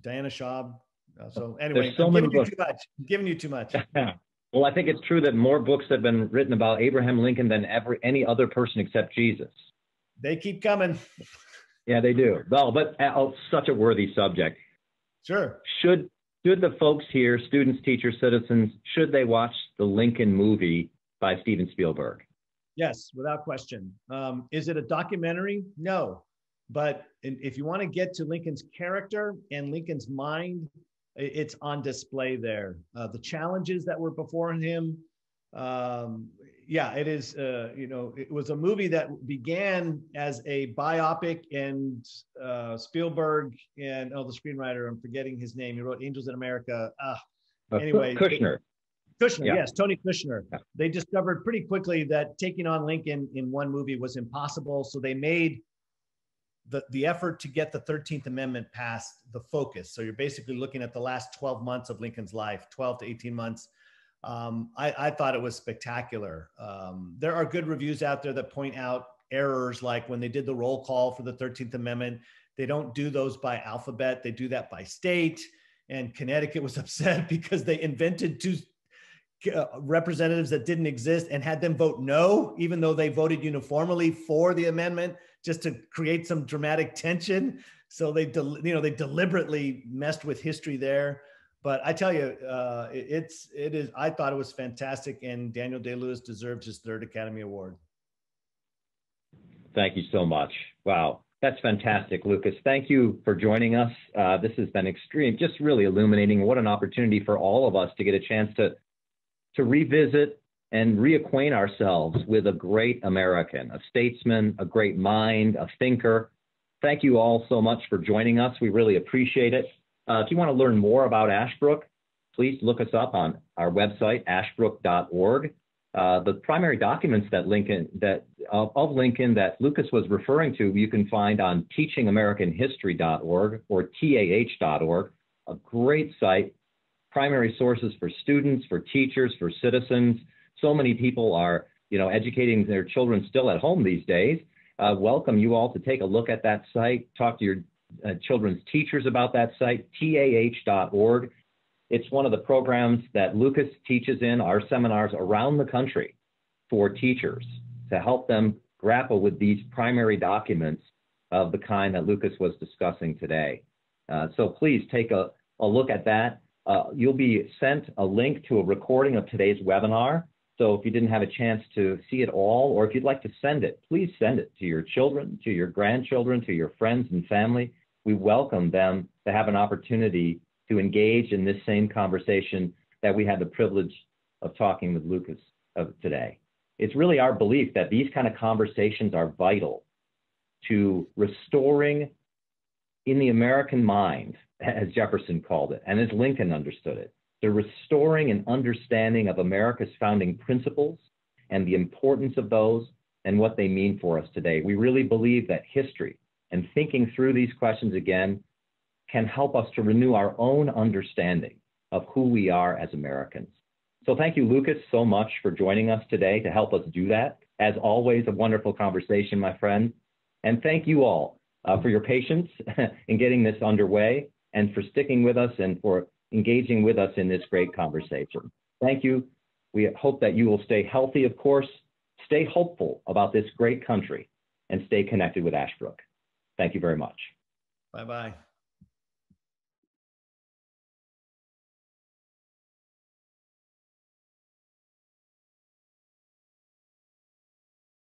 Schaub. So anyway, so many books. I'm giving you too much. Well, I think it's true that more books have been written about Abraham Lincoln than any other person except Jesus. They keep coming. Yeah, they do. Well, but such a worthy subject. Sure. Should the folks here, students, teachers, citizens, should they watch the Lincoln movie by Steven Spielberg? Yes, without question. Is it a documentary? No. But if you want to get to Lincoln's character and Lincoln's mind, it's on display there. The challenges that were before him. It is, it was a movie that began as a biopic, and Spielberg and the screenwriter, I'm forgetting his name. He wrote Angels in America. Anyway. Kushner. Kushner, yeah. Yes, Tony Kushner. Yeah. They discovered pretty quickly that taking on Lincoln in one movie was impossible. So they made the effort to get the 13th Amendment passed the focus. So you're basically looking at the last 12 months of Lincoln's life, 12 to 18 months. I thought it was spectacular. There are good reviews out there that point out errors, like when they did the roll call for the 13th Amendment, they don't do those by alphabet. They do that by state. And Connecticut was upset because they invented two representatives that didn't exist and had them vote no, even though they voted uniformly for the amendment, just to create some dramatic tension. So they deliberately messed with history there. But I tell you, it is. I thought it was fantastic, and Daniel Day-Lewis deserved his 3rd Academy Award. Thank you so much. Wow, that's fantastic, Lucas. Thank you for joining us. This has been extreme, just really illuminating. What an opportunity for all of us to get a chance to revisit and reacquaint ourselves with a great American, a statesman, a great mind, a thinker. Thank you all so much for joining us. We really appreciate it. If you want to learn more about Ashbrook, please look us up on our website, ashbrook.org. The primary documents of Lincoln that Lucas was referring to, you can find on teachingamericanhistory.org or TAH.org, a great site, primary sources for students, for teachers, for citizens. So many people are, educating their children still at home these days. Welcome you all to take a look at that site, talk to your children's teachers about that site, TAH.org. It's one of the programs that Lucas teaches in our seminars around the country for teachers to help them grapple with these primary documents of the kind that Lucas was discussing today. So please take a look at that. You'll be sent a link to a recording of today's webinar. So if you didn't have a chance to see it all, or if you'd like to send it, please send it to your children, to your grandchildren, to your friends and family. We welcome them to have an opportunity to engage in this same conversation that we had the privilege of talking with Lucas of today. It's really our belief that these kind of conversations are vital to restoring in the American mind, as Jefferson called it, and as Lincoln understood it, the restoring and understanding of America's founding principles and the importance of those and what they mean for us today. We really believe that history and thinking through these questions again can help us to renew our own understanding of who we are as Americans. So thank you, Lucas, so much for joining us today to help us do that. As always, a wonderful conversation, my friend. And thank you all for your patience in getting this underway and for sticking with us and for engaging with us in this great conversation. Thank you. We hope that you will stay healthy, of course, stay hopeful about this great country, and stay connected with Ashbrook. Thank you very much. Bye-bye.